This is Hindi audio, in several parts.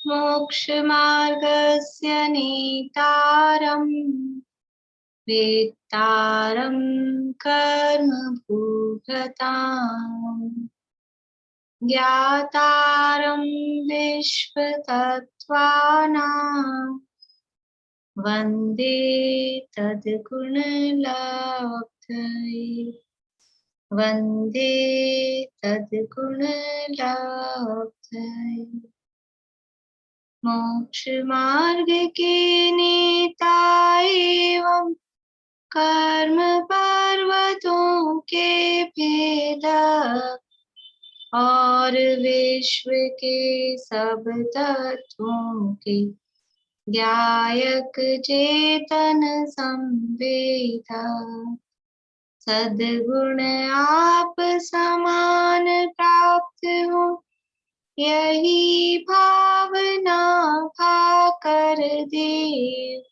मोक्षमार्गस्य नेतारम् वेत्तारं कर्मभूभृताम् ज्ञातारं विश्वतत्त्वानां वन्दे तद्गुणलब्धये वन्दे तद्गुणलब्धये। मोक्षमार्ग के नेता एवं कर्म पर्वतों के भेदक और विश्व के सब तत्वों के ज्ञायक चेतन संवेदक सद्गुण आप समान प्राप्त हो यही भावना भाकर देव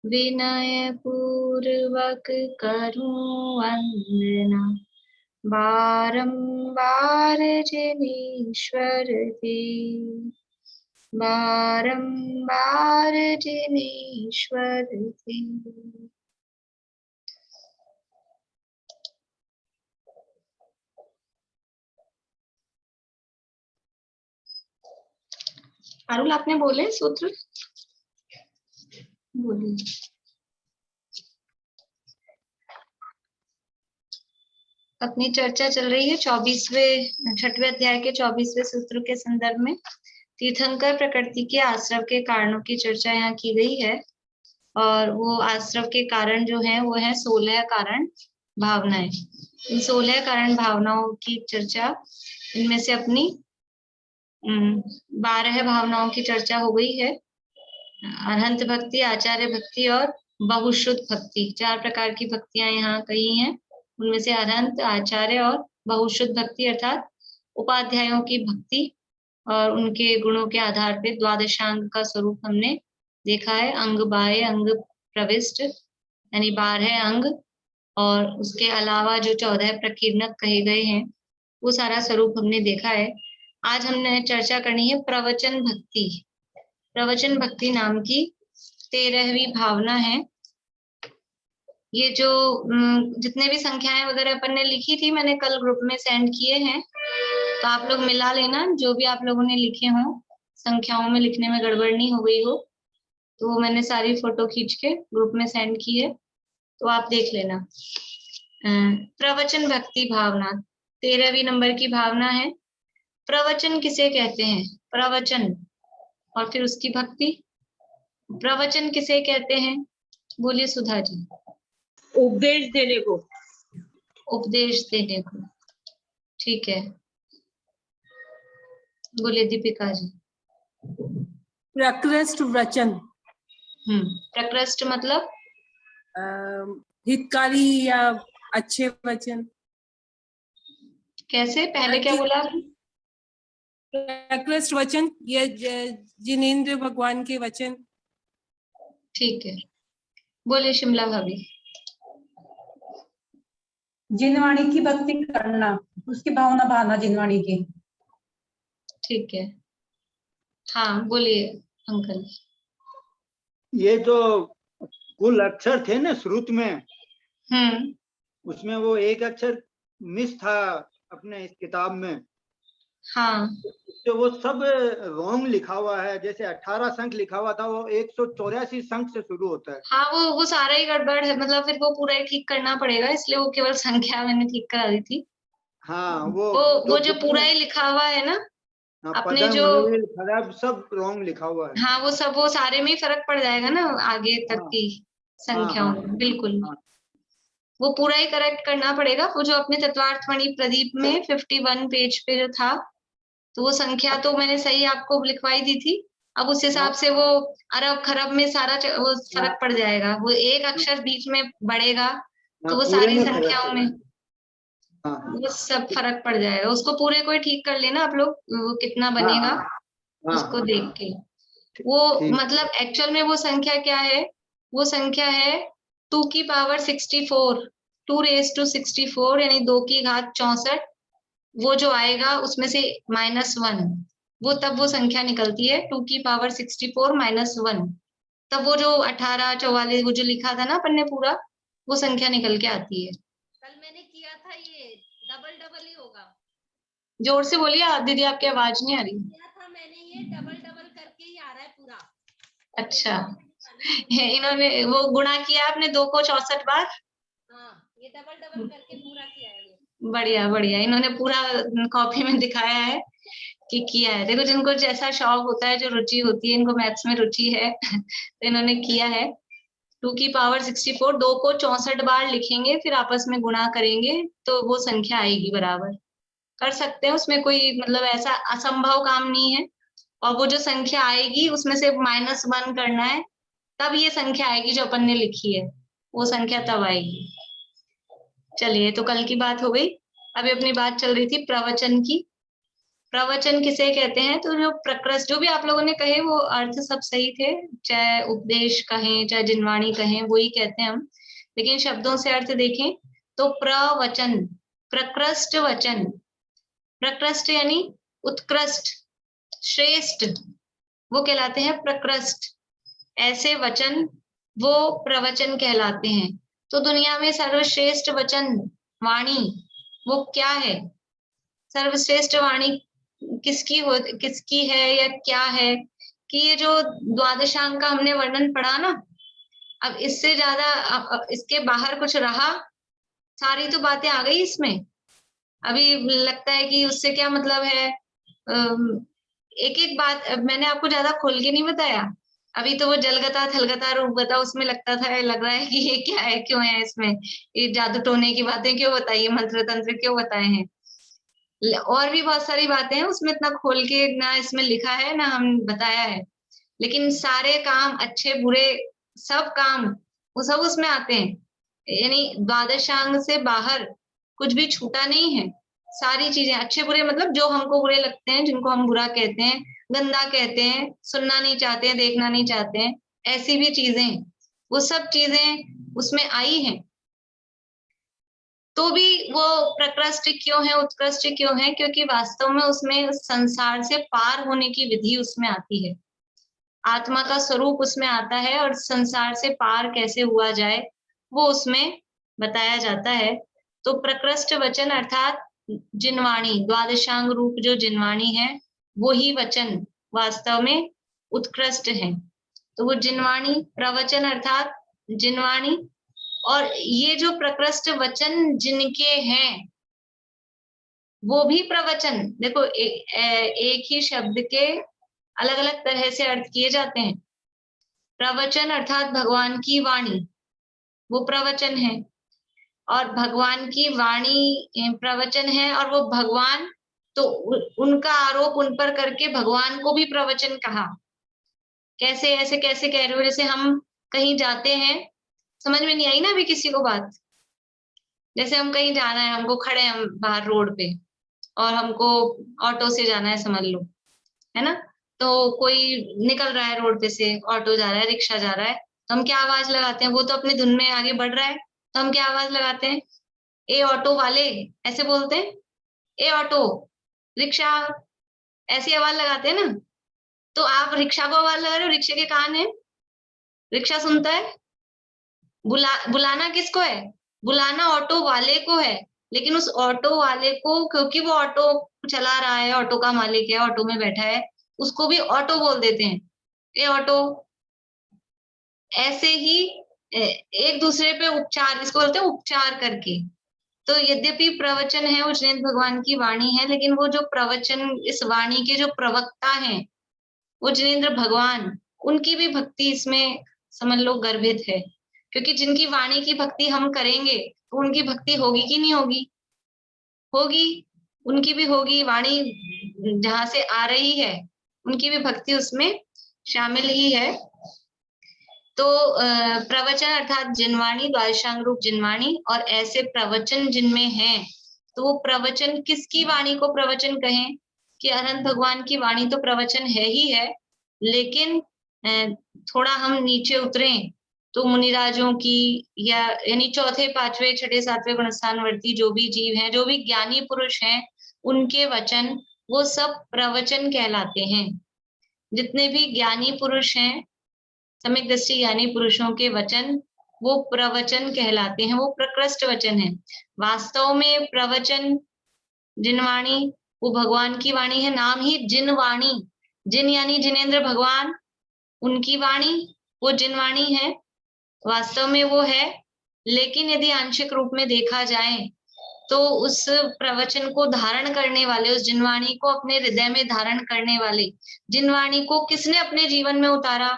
विनय पूर्वक करूं वंदना बारंबार जिनेश्वर देव बारंबार जिनेश्वर देव। अरुल आपने बोले सूत्र बोलिए। अपनी चर्चा चल रही है 6वें अध्याय के 24वें सूत्र के संदर्भ में। तीर्थंकर प्रकृति के आश्रव के कारणों की चर्चा यहाँ की गई है और वो आश्रव के कारण जो है वो है 16 कारण भावनाएं। इन 16 कारण भावनाओं की चर्चा, इनमें से अपनी 12 भावनाओं की चर्चा हो गई है। अरहंत भक्ति, आचार्य भक्ति और बहुश्रुत भक्ति, 4 प्रकार की भक्तियां यहाँ कही हैं। उनमें से अरहंत, आचार्य और बहुश्रुत भक्ति अर्थात उपाध्यायों की भक्ति और उनके गुणों के आधार पे द्वादशांग का स्वरूप हमने देखा है। अंग बाह्य, अंग प्रविष्ट यानी 12 अंग और उसके अलावा जो 14 प्रकीर्णक कहे गए हैं वो सारा स्वरूप हमने देखा है। आज हमने चर्चा करनी है प्रवचन भक्ति। प्रवचन भक्ति नाम की 13वीं भावना है। ये जो जितने भी संख्याएं वगैरह अपन ने लिखी थी मैंने कल ग्रुप में सेंड किए हैं, तो आप लोग मिला लेना। जो भी आप लोगों ने लिखे हों, संख्याओं में लिखने में गड़बड़ नहीं हो गई हो तो वो मैंने सारी फोटो खींच के ग्रुप में सेंड की है, तो आप देख लेना। प्रवचन भक्ति भावना 13वीं नंबर की भावना है। प्रवचन किसे कहते हैं? प्रवचन और फिर उसकी भक्ति। प्रवचन किसे कहते हैं? बोलिए सुधा जी। उपदेश देने को। उपदेश देने को, ठीक है। बोलिए दीपिका जी। प्रकृष्ट वचन। प्रकृष्ट मतलब हितकारी या अच्छे वचन। कैसे? पहले क्या बोला? प्रकृष्ट वचन ये जिनेंद्र भगवान के वचन। ठीक है, बोले शिमला भाभी। जिनवाणी की भक्ति करना, उसकी भावना भावना जिनवाणी की। ठीक है, हाँ बोलिए अंकल। ये जो कुल अक्षर थे ना श्रुत में, उसमें वो एक अक्षर मिस था अपने इस किताब में। हाँ, तो वो सब रॉन्ग लिखा हुआ है। जैसे 18 संख लिखा हुआ था वो 184 संख से शुरू होता है। हाँ, वो सारा ही गड़बड़ है, मतलब फिर वो पूरा ही ठीक करना पड़ेगा, इसलिए वो केवल संख्या मैंने ठीक करा दी थी। हाँ, वो जो पूरा ही लिखा हुआ है ना, अपने जो खराब सब रॉन्ग लिखा हुआ है। हाँ, वो सारे में ही फर्क पड़ जाएगा ना आगे तक की संख्याओं में। बिल्कुल वो पूरा ही करेक्ट करना पड़ेगा। वो जो अपने तत्वार्थमणि प्रदीप में 51 पेज पे जो था, तो वो संख्या तो मैंने सही आपको लिखवाई दी थी। अब उस हिसाब से वो अरब खरब में सारा वो फर्क पड़ जाएगा। वो एक अक्षर बीच में बढ़ेगा तो वो सारी संख्याओं में वो सब फर्क पड़ जाएगा। उसको पूरे को ही ठीक कर लेना आप लोग, वो कितना बनेगा उसको देख के। वो मतलब एक्चुअल में वो संख्या क्या है? वो संख्या है 2 की पावर 64, 2 रेज़ टू 64 यानी 2 की घात 64। वो जो आएगा उसमें से -1 वो तब वो संख्या निकलती है 2 की पावर 64 माइनस 1। तब वो जो 18, 44 वो जो लिखा था ना अपन ने पूरा, वो संख्या निकल के आती है। कल मैंने किया था, ये डबल डबल ही होगा। जोर से बोलिए दीदी, आपकी आवाज नहीं आ रही। किया था मैंने, ये डबल डबल करके ही आ रहा है पूरा। अच्छा, इन्होंने वो गुणा किया आपने 2 को 64 बार। हाँ, ये डबल डबल करके पूरा किया है ये। बढ़िया बढ़िया, इन्होंने पूरा कॉपी में दिखाया है कि किया है। देखो, जिनको जैसा शौक होता है, जो रुचि होती है, इनको मैथ्स में रुचि है तो इन्होंने किया है। 2 की पावर 64, 2 को 64 बार लिखेंगे, फिर आपस में गुणा करेंगे तो वो संख्या आएगी बराबर। कर सकते हैं, उसमें कोई मतलब ऐसा असंभव काम नहीं है। और वो जो संख्या आएगी उसमें से -1 करना है, तब ये संख्या आएगी जो अपन ने लिखी है, वो संख्या तब आएगी। चलिए, तो कल की बात हो गई। अभी अपनी बात चल रही थी प्रवचन की। प्रवचन किसे कहते हैं? तो जो प्रकृष्ट, जो भी आप लोगों ने कहे वो अर्थ सब सही थे, चाहे उपदेश कहें चाहे जिनवाणी कहें, वही कहते हैं हम। लेकिन शब्दों से अर्थ देखें तो प्रवचन, प्रकृष्ट वचन, प्रकृष्ट यानी उत्कृष्ट, श्रेष्ठ, वो कहलाते हैं प्रकृष्ट। ऐसे वचन वो प्रवचन कहलाते हैं। तो दुनिया में सर्वश्रेष्ठ वचन, वाणी, वो क्या है? सर्वश्रेष्ठ वाणी किसकी है या क्या है? कि ये जो द्वादशांग का हमने वर्णन पढ़ा ना, अब इससे ज्यादा इसके बाहर कुछ रहा? सारी तो बातें आ गई इसमें। अभी लगता है कि उससे क्या मतलब है? एक एक बात मैंने आपको ज्यादा खोल के नहीं बताया। अभी तो वो जलगता थलगता रूपगता, उसमें लगता था, लग रहा है कि ये क्या है, क्यों है इसमें, ये जादू टोने की बातें क्यों बताई है, मंत्र तंत्र क्यों बताए हैं। और भी बहुत सारी बातें हैं उसमें, इतना खोल के ना इसमें लिखा है ना हम बताया है। लेकिन सारे काम, अच्छे बुरे सब काम, वो सब उसमें आते हैं। यानी द्वादशांग से बाहर कुछ भी छूटा नहीं है। सारी चीजें, अच्छे बुरे मतलब जो हमको बुरे लगते हैं, जिनको हम बुरा कहते हैं, गंदा कहते हैं, सुनना नहीं चाहते हैं, देखना नहीं चाहते हैं, ऐसी भी चीजें, वो सब चीजें उसमें आई हैं। तो भी वो प्रकृष्ट क्यों है, उत्कृष्ट क्यों है? क्योंकि वास्तव में उसमें संसार से पार होने की विधि उसमें आती है। आत्मा का स्वरूप उसमें आता है, और संसार से पार कैसे हुआ जाए वो उसमें बताया जाता है। तो प्रकृष्ट वचन अर्थात जिनवाणी, द्वादशांग रूप जो जिनवाणी है, वो ही वचन वास्तव में उत्कृष्ट है। तो वो जिनवाणी, प्रवचन अर्थात जिनवाणी। और ये जो प्रकृष्ट वचन जिनके हैं, वो भी प्रवचन। देखो, एक ही शब्द के अलग अलग तरह से अर्थ किए जाते हैं। प्रवचन अर्थात भगवान की वाणी, वो प्रवचन है। और भगवान की वाणी प्रवचन है, और वो भगवान, तो उनका आरोप उन पर करके भगवान को भी प्रवचन कहा। कैसे, ऐसे कैसे कह रहे हो? जैसे हम कहीं जाते हैं, समझ में नहीं आई ना अभी किसी को बात? जैसे हम कहीं जाना है, हमको खड़े हम बाहर रोड पे, और हमको ऑटो से जाना है, समझ लो, है ना? तो कोई निकल रहा है रोड पे से, ऑटो जा रहा है, रिक्शा जा रहा है, तो हम क्या आवाज लगाते हैं? वो तो अपनी धुन में आगे बढ़ रहा है, तो हम क्या आवाज लगाते हैं? ए ऑटो वाले, ऐसे बोलते हैं, ए ऑटो रिक्शा, ऐसी आवाज लगाते हैं ना। तो आप रिक्शा को आवाज लगा रहे हो, रिक्शे के कान है, रिक्शा सुनता है। बुलाना किसको है? बुलाना ऑटो वाले को है। लेकिन उस ऑटो वाले को, क्योंकि वो ऑटो चला रहा है, ऑटो का मालिक है, ऑटो में बैठा है, उसको भी ऑटो बोल देते हैं, ए ऑटो। ऐसे ही एक दूसरे पे उपचार, इसको बोलते हैं उपचार करके। तो यद्यपि प्रवचन है, वो जिनेंद्र भगवान की वाणी है, लेकिन वो जो प्रवचन, इस वाणी के जो प्रवक्ता हैं, वो जिनेंद्र भगवान, उनकी भी भक्ति इसमें समझ लो गर्भित है। क्योंकि जिनकी वाणी की भक्ति हम करेंगे, तो उनकी भक्ति होगी कि नहीं होगी? होगी, उनकी भी होगी। वाणी जहां से आ रही है, उनकी भी भक्ति उसमें शामिल ही है। तो प्रवचन अर्थात जिनवाणी, द्वादशांग रूप जिनवाणी, और ऐसे प्रवचन जिनमें हैं, तो वो प्रवचन किसकी वाणी को प्रवचन कहें? कि अनंत भगवान की वाणी तो प्रवचन है ही है, लेकिन थोड़ा हम नीचे उतरें तो मुनिराजों की, या यानी चौथे, पांचवे, छठे, सातवें गुणस्थानवर्ती जो भी जीव हैं, जो भी ज्ञानी पुरुष हैं, उनके वचन, वो सब प्रवचन कहलाते हैं। जितने भी ज्ञानी पुरुष हैं, सम्यक दृष्टि ज्ञानी पुरुषों के वचन वो प्रवचन कहलाते हैं, वो प्रकृष्ट वचन है। वास्तव में प्रवचन जिनवाणी वो भगवान की वाणी है, नाम ही जिनवाणी। जिन यानी जिनेंद्र भगवान, उनकी वाणी वो जिनवाणी है, वास्तव में वो है। लेकिन यदि आंशिक रूप में देखा जाए तो उस प्रवचन को धारण करने वाले, उस जिनवाणी को अपने हृदय में धारण करने वाले, जिनवाणी को किसने अपने जीवन में उतारा?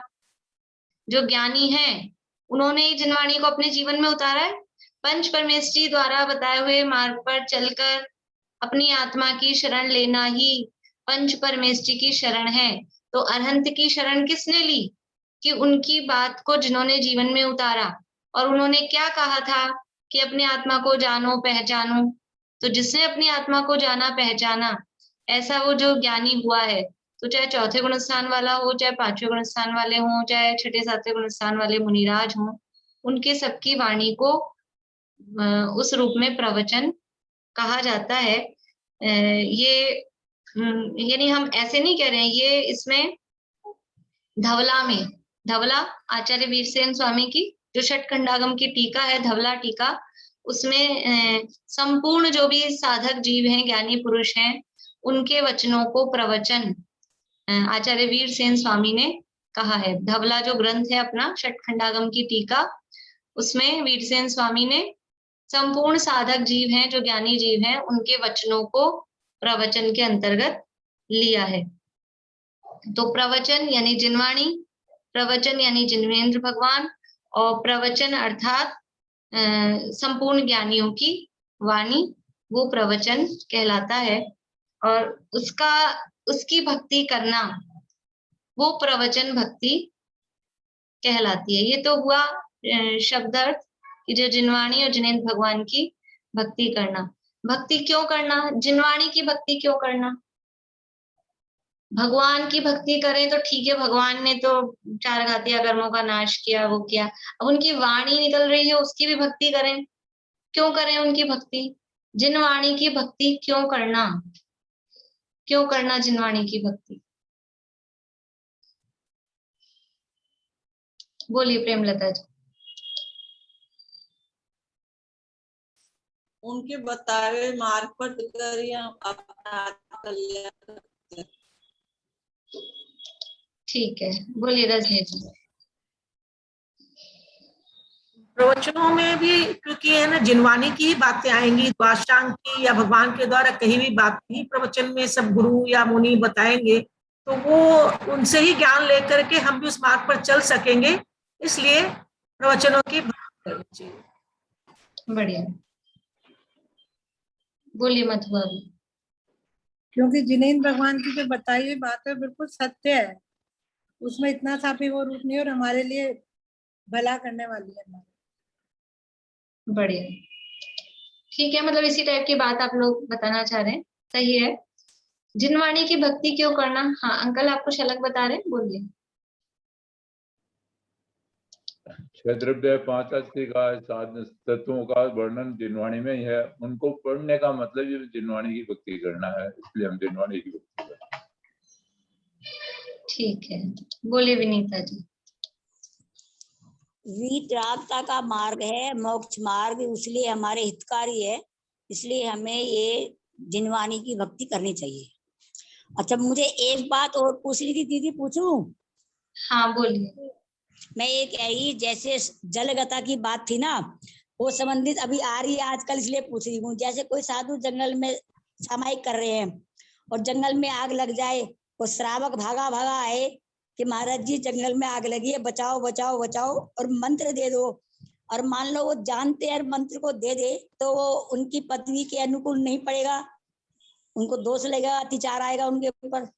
जो ज्ञानी हैं उन्होंने ही जिनवाणी को अपने जीवन में उतारा है। पंच परमेष्ठी द्वारा बताए हुए मार्ग पर चलकर अपनी आत्मा की शरण लेना ही पंच परमेष्ठी की शरण है। तो अरहंत की शरण किसने ली? कि उनकी बात को जिन्होंने जीवन में उतारा। और उन्होंने क्या कहा था कि अपनी आत्मा को जानो पहचानो। तो जिसने अपनी आत्मा को जाना पहचाना, ऐसा वो जो ज्ञानी हुआ है, तो चाहे चौथे गुण स्थान वाला हो, चाहे पांचवें गुण स्थान वाले हों, चाहे छठे सातवें गुण स्थान वाले मुनिराज हों, उनके सबकी वाणी को उस रूप में प्रवचन कहा जाता है। ये यानी हम ऐसे नहीं कह रहे हैं, ये इसमें धवला आचार्य वीरसेन स्वामी की जो षटखंडागम की टीका है, धवला टीका, उसमें संपूर्ण जो भी साधक जीव हैं, ज्ञानी पुरुष हैं, उनके वचनों को प्रवचन आचार्य वीरसेन स्वामी ने कहा है। धवला जो ग्रंथ है अपना षटखंडागम की टीका, उसमें वीरसेन स्वामी ने संपूर्ण साधक जीव हैं, जो ज्ञानी जीव हैं, उनके वचनों को प्रवचन के अंतर्गत लिया है। तो प्रवचन यानी जिनवाणी, प्रवचन यानी जिनेंद्र भगवान, और प्रवचन अर्थात संपूर्ण ज्ञानियों की वाणी, वो प्रवचन कहलाता है। और उसकी भक्ति करना वो प्रवचन भक्ति कहलाती है। ये तो हुआ शब्द अर्थ कि जो जिनवाणी और जिनेंद्र भगवान की भक्ति करना। भक्ति क्यों करना? जिनवाणी की भक्ति क्यों करना? भगवान की भक्ति करें तो ठीक है, भगवान ने तो चार घातिया कर्मों का नाश किया, वो किया। अब उनकी वाणी निकल रही है, उसकी भी भक्ति करें। क्यों करें उनकी भक्ति? जिनवाणी की भक्ति क्यों करना? क्यों करना जिनवाणी की भक्ति? बोलिए प्रेमलता जी। उनके बताए हुए मार्ग पर चलकर अपना कल्याण। ठीक है, बोलिए रजनी जी। प्रवचनों में भी क्योंकि है ना जिनवाणी की ही बातें आएंगी, द्वादशांग की या भगवान के द्वारा कहीं भी बात ही प्रवचन में सब गुरु या मुनि बताएंगे, तो वो उनसे ही ज्ञान लेकर के हम भी उस मार्ग पर चल सकेंगे। इसलिए प्रवचनों की बात करनी चाहिए। बढ़िया, बोलिए मधुआ भी। क्योंकि जिनेंद्र भगवान की जो बताई हुई बात है बिल्कुल सत्य है, उसमें इतना सा भी वो रूप नहीं और हमारे लिए भला करने वाली है। बढ़िया, ठीक है, मतलब इसी टाइप की बात आप लोग बताना चाह रहे हैं, सही है। जिनवाणी की भक्ति क्यों करना? हाँ अंकल, आप कुछ अलग बता रहे हैं, बोलिए। छह द्रव्य पांच अस्थि का साधन तत्वों का वर्णन जिनवाणी में ही है। उनको पढ़ने का मतलब ये जिनवाणी की भक्ति करना है, इसलिए हम जिनवाणी की भक्ति करते हैं। ठीक है, बोलिए विनीता जी। वीतरागता का मार्ग है मोक्ष मार्ग, इसलिए हमारे हितकारी है, इसलिए हमें ये जिनवाणी की भक्ति करनी चाहिए। अच्छा, मुझे एक बात और पूछनी थी दीदी, पूछूं? हाँ बोलिए। मैं ये कह रही, जैसे जलगता की बात थी ना, वो संबंधित अभी आ रही है आजकल, इसलिए पूछ रही हूँ। जैसे कोई साधु जंगल में सामायिक कर रहे हैं और जंगल में आग लग जाए, और श्रावक भागा भागा आए कि महाराज जी जंगल में आग लगी है, बचाओ बचाओ बचाओ, और मंत्र दे दो, और मान लो वो जानते हैं मंत्र को दे दे, तो वो उनकी पत्नी के अनुकूल नहीं पड़ेगा, उनको दोष लगेगा, अत्याचार आएगा उनके ऊपर।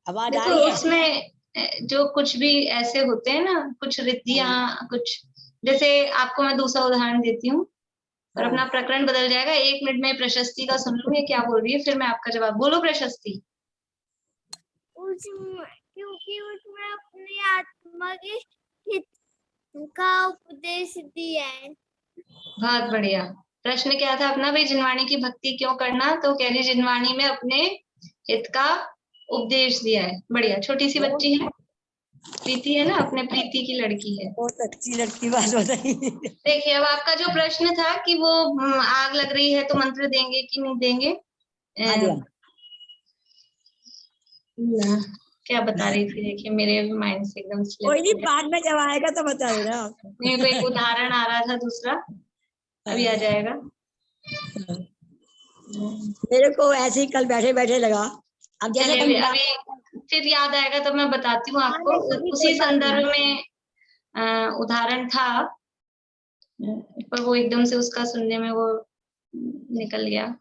आवाज आ रही है? उसमें जो कुछ भी ऐसे होते हैं ना, कुछ रिद्धियां, कुछ जैसे आपको मैं दूसरा उदाहरण देती हूँ और अपना प्रकरण बदल जाएगा। 1 मिनट में प्रशस्ति का सुन लूँ ये क्या बोल रही है, फिर मैं आपका जवाब। बोलो प्रशस्ति। क्योंकि उसमें अपनी आत्मा के हित का उपदेश दिया है। बहुत बढ़िया, प्रश्न क्या था अपना, भाई जिनवाणी की भक्ति क्यों करना, तो कह रही जिनवाणी में अपने हित का उपदेश दिया है। बढ़िया, छोटी सी बच्ची है, प्रीति है ना, अपने प्रीति की लड़की है। बहुत अच्छी लड़की बात बताई। देखिए अब आपका जो प्रश्न था कि वो आग लग रही है तो मंत्र देंगे कि नहीं देंगे, क्या बता रही थी, देखिए मेरे माइंड से एकदम कोई नहीं, बाद में जब आएगा तो बता देना। मेरे को एक उदाहरण आ रहा था दूसरा, अभी आ जाएगा। मेरे को ऐसे ही कल बैठे बैठे लगा, अब जैसे अभी फिर याद आएगा तो मैं बताती हूँ आपको। उसी संदर्भ में उदाहरण था, पर वो एकदम से उसका सुनने में वो निकल गया।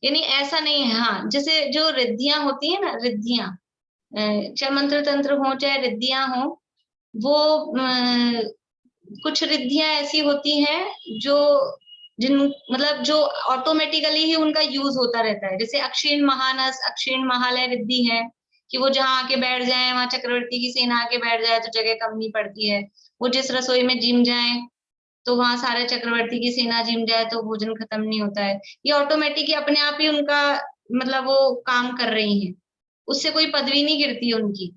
यानी ऐसा नहीं है, हाँ, जैसे जो रिद्धियां होती है ना, रिद्धियां, चाहे मंत्र तंत्र हो चाहे रिद्धियां हो, वो कुछ रिद्धियां ऐसी होती हैं जो मतलब जो ऑटोमेटिकली ही उनका यूज होता रहता है। जैसे अक्षीण महानस, अक्षीण महालय रिद्धि है कि वो जहाँ आके बैठ जाए, वहां चक्रवर्ती की सेना आके बैठ जाए तो जगह कम नहीं पड़ती है। वो जिस रसोई में जिम जाए तो वहां सारे चक्रवर्ती की सेना जिम जाए तो भोजन खत्म नहीं होता है। ये ऑटोमेटिक ही अपने आप ही उनका मतलब वो काम कर रही हैं, उससे कोई पदवी नहीं गिरती है उनकी।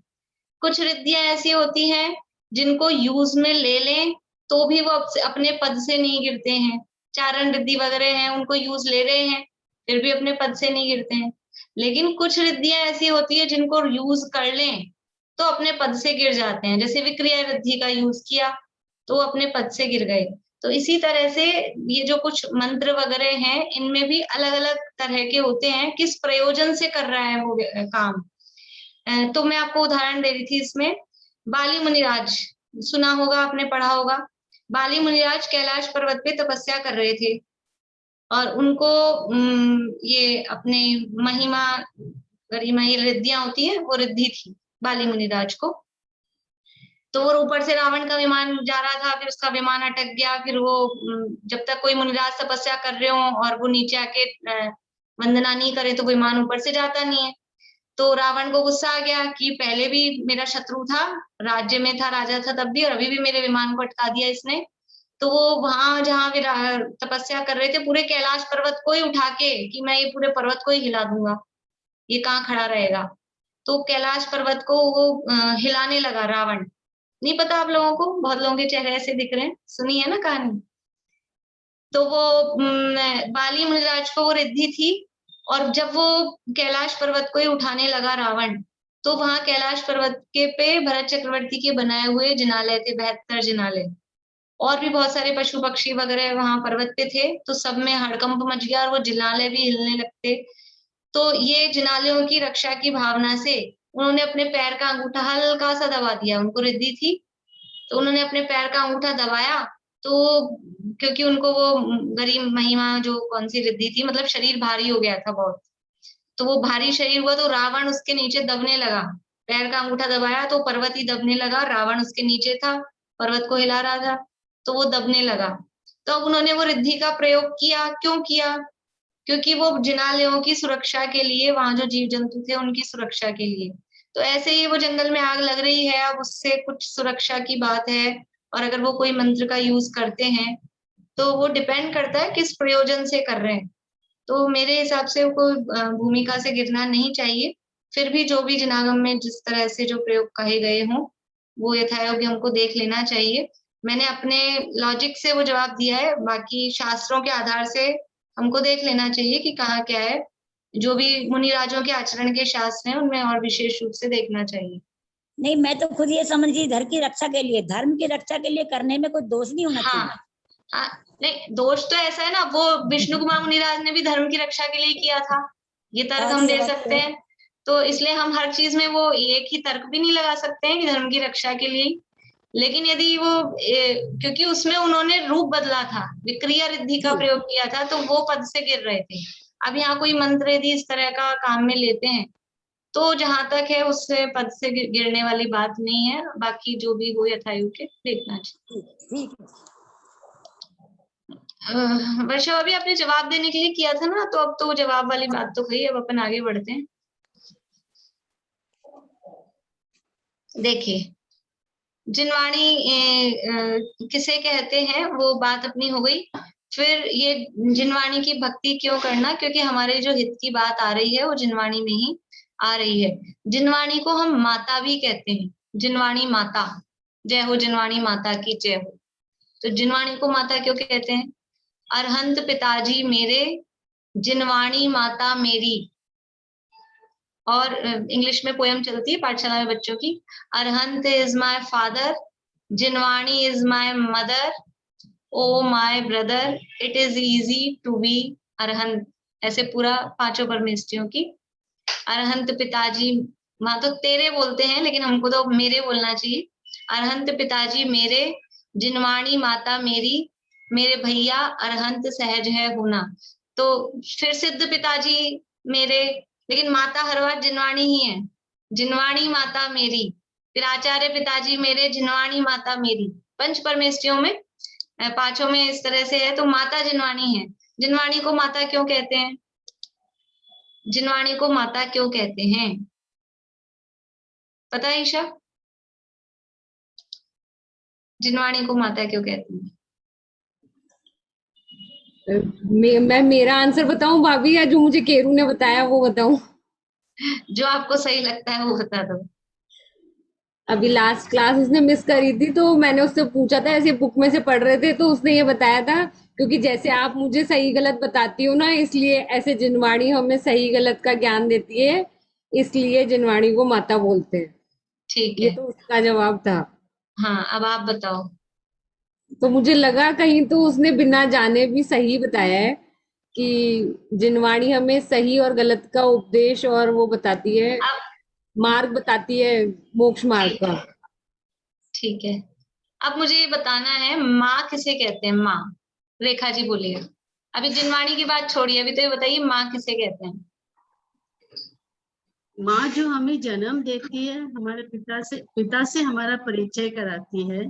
कुछ रिद्धियां ऐसी होती हैं जिनको यूज में ले लें तो भी वो अपने पद से नहीं गिरते हैं। चारण रिद्धि वगैरह हैं, उनको यूज ले रहे हैं फिर भी अपने पद से नहीं गिरते हैं। लेकिन कुछ रिद्धियां ऐसी होती है जिनको यूज कर लें तो अपने पद से गिर जाते हैं। जैसे विक्रिया रिद्धि का यूज किया तो अपने पद से गिर गए। तो इसी तरह से ये जो कुछ मंत्र वगैरह हैं, इनमें भी अलग अलग तरह के होते हैं, किस प्रयोजन से कर रहा है वो काम। तो मैं आपको उदाहरण दे रही थी इसमें, बाली मुनिराज, सुना होगा आपने, पढ़ा होगा। बाली मुनिराज कैलाश पर्वत पे तपस्या कर रहे थे और उनको ये अपने महिमा गरिमा ये रिद्धियां होती है, वो रिद्धि थी बाली मुनिराज को। तो वो ऊपर से रावण का विमान जा रहा था, फिर उसका विमान अटक गया। फिर वो जब तक कोई मुनिराज तपस्या कर रहे हो और वो नीचे आके वंदना नहीं करे तो विमान ऊपर से जाता नहीं है। तो रावण को गुस्सा आ गया कि पहले भी मेरा शत्रु था, राज्य में था, राजा था तब भी, और अभी भी मेरे विमान को अटका दिया इसने। तो वो वहां जहाँ भी तपस्या कर रहे थे, पूरे कैलाश पर्वत को ही उठा के कि मैं ये पूरे पर्वत को ही हिला दूंगा, ये कहाँ खड़ा रहेगा। तो कैलाश पर्वत को वो हिलाने लगा रावण। नहीं पता आप लोगों को, बहुत लोगों के चेहरे ऐसे दिख रहे हैं, सुनी है ना कहानी। तो वो बाली मुनिराज को वो रिद्धि थी, और जब वो कैलाश पर्वत को ही उठाने लगा रावण, तो वहां कैलाश पर्वत के पे भरत चक्रवर्ती के बनाए हुए जिनालय थे, 72 जिनालय, और भी बहुत सारे पशु पक्षी वगैरह वहां पर्वत पे थे। तो सब में हड़कंप मच गया और वो जिनालय भी हिलने लगते। तो ये जिनालयों की रक्षा की भावना से उन्होंने अपने पैर का अंगूठा हल्का सा दबा दिया। उनको रिद्धि थी तो उन्होंने अपने पैर का अंगूठा दबाया, तो क्योंकि उनको वो गरीब महिमा जो कौन सी रिद्धि थी, मतलब शरीर भारी हो गया था बहुत, तो वो भारी शरीर हुआ तो रावण उसके नीचे दबने लगा। पैर का अंगूठा दबाया तो पर्वत ही दबने लगा, रावण उसके नीचे था, पर्वत को हिला रहा था, तो वो दबने लगा। तो अब उन्होंने वो रिद्धि का प्रयोग किया। क्यों किया? क्योंकि वो जिनालयों की सुरक्षा के लिए, वहां जो जीव जंतु थे उनकी सुरक्षा के लिए। तो ऐसे ही वो जंगल में आग लग रही है, अब उससे कुछ सुरक्षा की बात है, और अगर वो कोई मंत्र का यूज करते हैं तो वो डिपेंड करता है किस प्रयोजन से कर रहे हैं। तो मेरे हिसाब से कोई भूमिका से गिरना नहीं चाहिए। फिर भी जो भी जिनागम में जिस तरह से जो प्रयोग कहे गए हों वो यथायोग्य हमको देख लेना चाहिए। मैंने अपने लॉजिक से वो जवाब दिया है, बाकी शास्त्रों के आधार से हमको देख लेना चाहिए कि कहाँ क्या है। जो भी मुनिराजों के आचरण के शास्त्र हैं उनमें और विशेष रूप से देखना चाहिए। नहीं, मैं तो खुद ये समझ गई, धर्म की रक्षा के लिए, धर्म की रक्षा के लिए करने में कोई दोष नहीं होना चाहिए। हाँ, नहीं दोष तो ऐसा है ना, वो विष्णु कुमार मुनिराज ने भी धर्म की रक्षा के लिए किया था, ये तर्क हम दे सकते हैं। तो इसलिए हम हर चीज में वो एक ही तर्क भी नहीं लगा सकते हैं कि धर्म की रक्षा के लिए। लेकिन यदि वो क्योंकि उसमें उन्होंने रूप बदला था, विक्रिया रिद्धि का प्रयोग किया था, तो वो पद से गिर रहे थे। अब यहाँ कोई मंत्र यदि इस तरह का काम में लेते हैं तो जहां तक है उससे पद से गिरने वाली बात नहीं है। बाकी जो भी हो यथायोग्य देखना चाहिए। वर्षा, अभी आपने जवाब देने के लिए किया था ना, तो अब तो जवाब वाली बात तो कही, अब अपन आगे बढ़ते हैं। देखिए, जिनवाणी किसे कहते हैं वो बात अपनी हो गई। फिर ये जिनवाणी की भक्ति क्यों करना, क्योंकि हमारे जो हित की बात आ रही है वो जिनवाणी में ही आ रही है। जिनवाणी को हम माता भी कहते हैं, जिनवाणी माता, जय हो जिनवाणी माता की जय हो। तो जिनवाणी को माता क्यों कहते हैं? अरहंत पिताजी मेरे, जिनवाणी माता मेरी। और इंग्लिश में पोयम चलती है पाठशाला में बच्चों की, Arihant is my father, Jinvani is my mother, oh my brother, it is easy to be Arihant. ऐसे पूरा पांचों परमेष्टियों की। अरहंत पिताजी, माँ तो तेरे बोलते हैं लेकिन हमको तो मेरे बोलना चाहिए। अरहंत पिताजी मेरे, जिनवाणी माता मेरी, मेरे भैया अरहंत सहज है होना। तो फिर सिद्ध पिताजी मेरे, लेकिन माता हर बार जिनवाणी ही है, जिनवाणी माता मेरी। फिर आचार्य पिताजी मेरे, जिनवाणी माता मेरी। पंच परमेष्टियों में पांचों में इस तरह से है, तो माता जिनवाणी है। जिनवाणी को माता क्यों कहते हैं? जिनवाणी को माता क्यों कहते हैं, पता है ईशा? जिनवाणी को माता क्यों कहते हैं? मैं मेरा आंसर बताऊं भाभी, या जो मुझे केरू ने बताया वो बताऊं? जो आपको सही लगता है वो बता दो। अभी लास्ट क्लास उसने मिस करी थी, तो मैंने उससे पूछा था, ऐसे बुक में से पढ़ रहे थे, तो उसने ये बताया था, क्योंकि जैसे आप मुझे सही गलत बताती हो ना, इसलिए ऐसे जिनवाणी हमें सही गलत का ज्ञान देती है, इसलिए जिनवाणी को माता बोलते हैं। ठीक ये है, तो उसका जवाब था। हाँ अब आप बताओ। तो मुझे लगा कहीं तो उसने बिना जाने भी सही बताया है कि जिनवाणी हमें सही और गलत का उपदेश और वो बताती है, अब मार्ग बताती है, मोक्ष मार्ग ठीक का। है, ठीक है। अब मुझे ये बताना है माँ किसे कहते हैं? माँ, रेखा जी बोलिए। अभी जिनवाणी की बात छोड़िए, अभी तो ये बताइए माँ किसे कहते हैं? माँ जो हमें जन्म देती है, हमारे पिता से हमारा परिचय कराती है,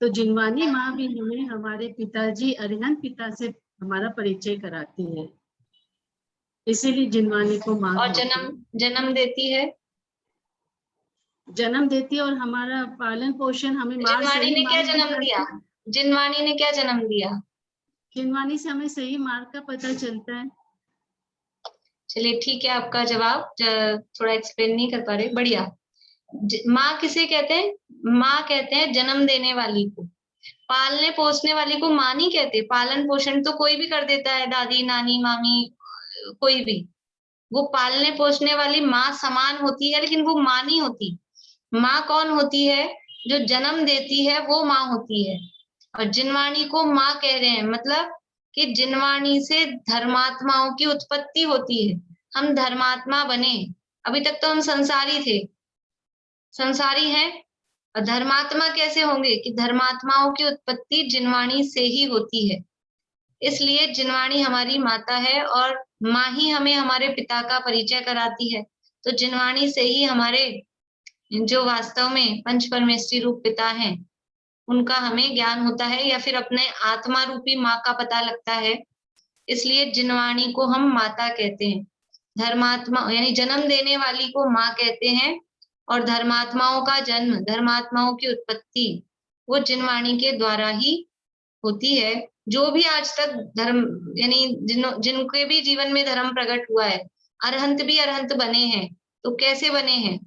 तो जिनवानी माँ भी हमें हमारे पिताजी अरिहंत पिता से हमारा परिचय कराती है, इसीलिए जिनवानी को माँ और कहते हैं। जन्म देती है, जन्म देती है और हमारा पालन पोषण हमें माँ से जिनवाणी ही ने क्या मार्ग जन्म दिया? जिनवाणी ने क्या जन्म दिया? जिनवानी से हमें सही मार्ग का पता चलता है। चलिए ठीक है, आपका जवाब थोड़ा एक्सप्लेन नहीं कर पा रहे, बढ़िया। माँ किसे कहते हैं? माँ कहते हैं जन्म देने वाली को। पालने पोसने वाली को माँ नहीं कहते। पालन पोषण तो कोई भी कर देता है, दादी नानी मामी कोई भी। वो पालने पोसने वाली माँ समान होती है, लेकिन वो माँ नहीं होती। माँ कौन होती है? जो जन्म देती है वो माँ होती है। और जिनवाणी को माँ कह रहे हैं, मतलब कि जिनवाणी से धर्मात्माओं की उत्पत्ति होती है। हम धर्मात्मा बने, अभी तक तो हम संसारी थे, संसारी हैं, और धर्मात्मा कैसे होंगे? कि धर्मात्माओं की उत्पत्ति जिनवाणी से ही होती है। इसलिए जिनवाणी हमारी माता है, और माँ ही हमें हमारे पिता का परिचय कराती है। तो जिनवाणी से ही हमारे जो वास्तव में पंच परमेष्ठी रूप पिता हैं उनका हमें ज्ञान होता है, या फिर अपने आत्मा रूपी माँ का पता लगता है। इसलिए जिनवाणी को हम माता कहते हैं। धर्मात्मा यानी जन्म देने वाली को माँ कहते हैं, और धर्मात्माओं का जन्म, धर्मात्माओं की उत्पत्ति वो जिनवाणी के द्वारा ही होती है। जो भी आज तक धर्म यानी जिनके भी जीवन में धर्म प्रकट हुआ है, अरहंत भी अरहंत बने हैं। तो कैसे बने हैं?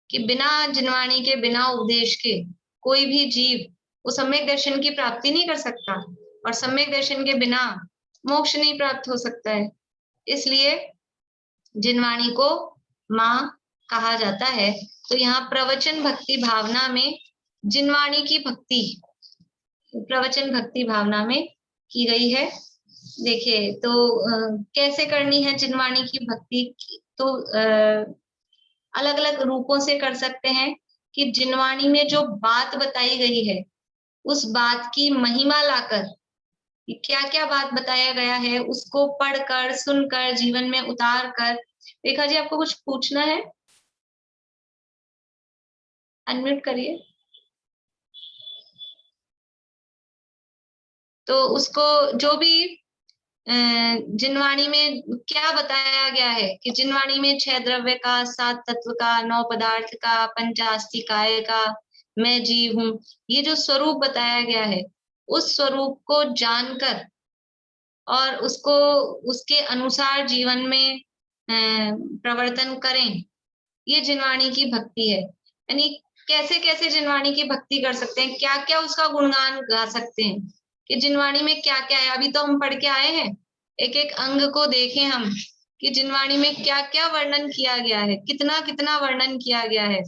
कि बिना जिनवाणी के, बिना उपदेश के कोई भी जीव वो सम्यक दर्शन की प्राप्ति नहीं कर सकता, और सम्यक दर्शन के बिना मोक्ष नहीं प्राप्त हो सकता है। इसलिए जिनवाणी को माँ कहा जाता है। तो यहाँ प्रवचन भक्ति भावना में जिनवाणी की भक्ति, प्रवचन भक्ति भावना में की गई है। देखिए तो कैसे करनी है जिनवाणी की भक्ति? तो अलग अलग रूपों से कर सकते हैं कि जिनवाणी में जो बात बताई गई है उस बात की महिमा लाकर, क्या क्या बात बताया गया है उसको पढ़कर, सुनकर, जीवन में उतार कर। रेखा जी आपको कुछ पूछना है? अनम्यूट करिए। तो उसको जो भी जिनवाणी में क्या बताया गया है कि जिनवाणी में 6 द्रव्य का, 7 तत्व का, 9 पदार्थ का, 85 काय का, मैं जीव हूं, ये जो स्वरूप बताया गया है उस स्वरूप को जानकर और उसको उसके अनुसार जीवन में प्रवर्तन करें, ये जिनवाणी की भक्ति है। यानी कैसे कैसे जिनवाणी की भक्ति कर सकते हैं, क्या क्या उसका गुणगान गा सकते हैं कि जिनवाणी में क्या क्या है। अभी तो हम पढ़ के आए हैं, एक एक अंग को देखें हम कि जिनवाणी में क्या क्या वर्णन किया गया है, कितना कितना वर्णन किया गया है।